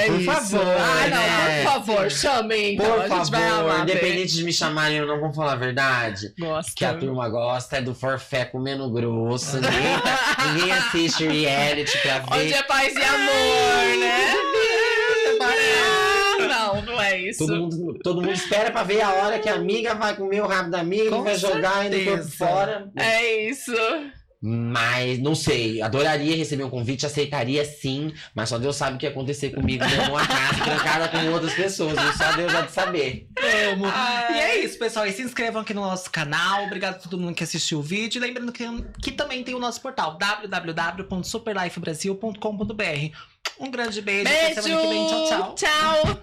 Por isso. favor, Ah, não, né? por favor, chamem. Então, Por a gente vai favor, amar, independente de me chamarem ou não, vamos falar a verdade. Gosta. Que a turma gosta é do forfé comendo grosso. Ninguém assiste reality pra ver. Onde é paz e amor, né? Não é isso. Todo mundo espera pra ver a hora que a amiga vai comer o rabo da amiga, Com vai jogar e no corpo certeza. fora. É isso. Mas não sei, adoraria receber um convite, aceitaria sim, mas só Deus sabe o que ia acontecer comigo dentro de uma casa trancada com outras pessoas, viu? Só Deus já de saber. Amo. E é isso, pessoal. E se inscrevam aqui no nosso canal. Obrigado a todo mundo que assistiu o vídeo. E lembrando que também tem o nosso portal www.superlifebrasil.com.br. Um grande beijo. Até semana que vem. Tchau, tchau. Tchau.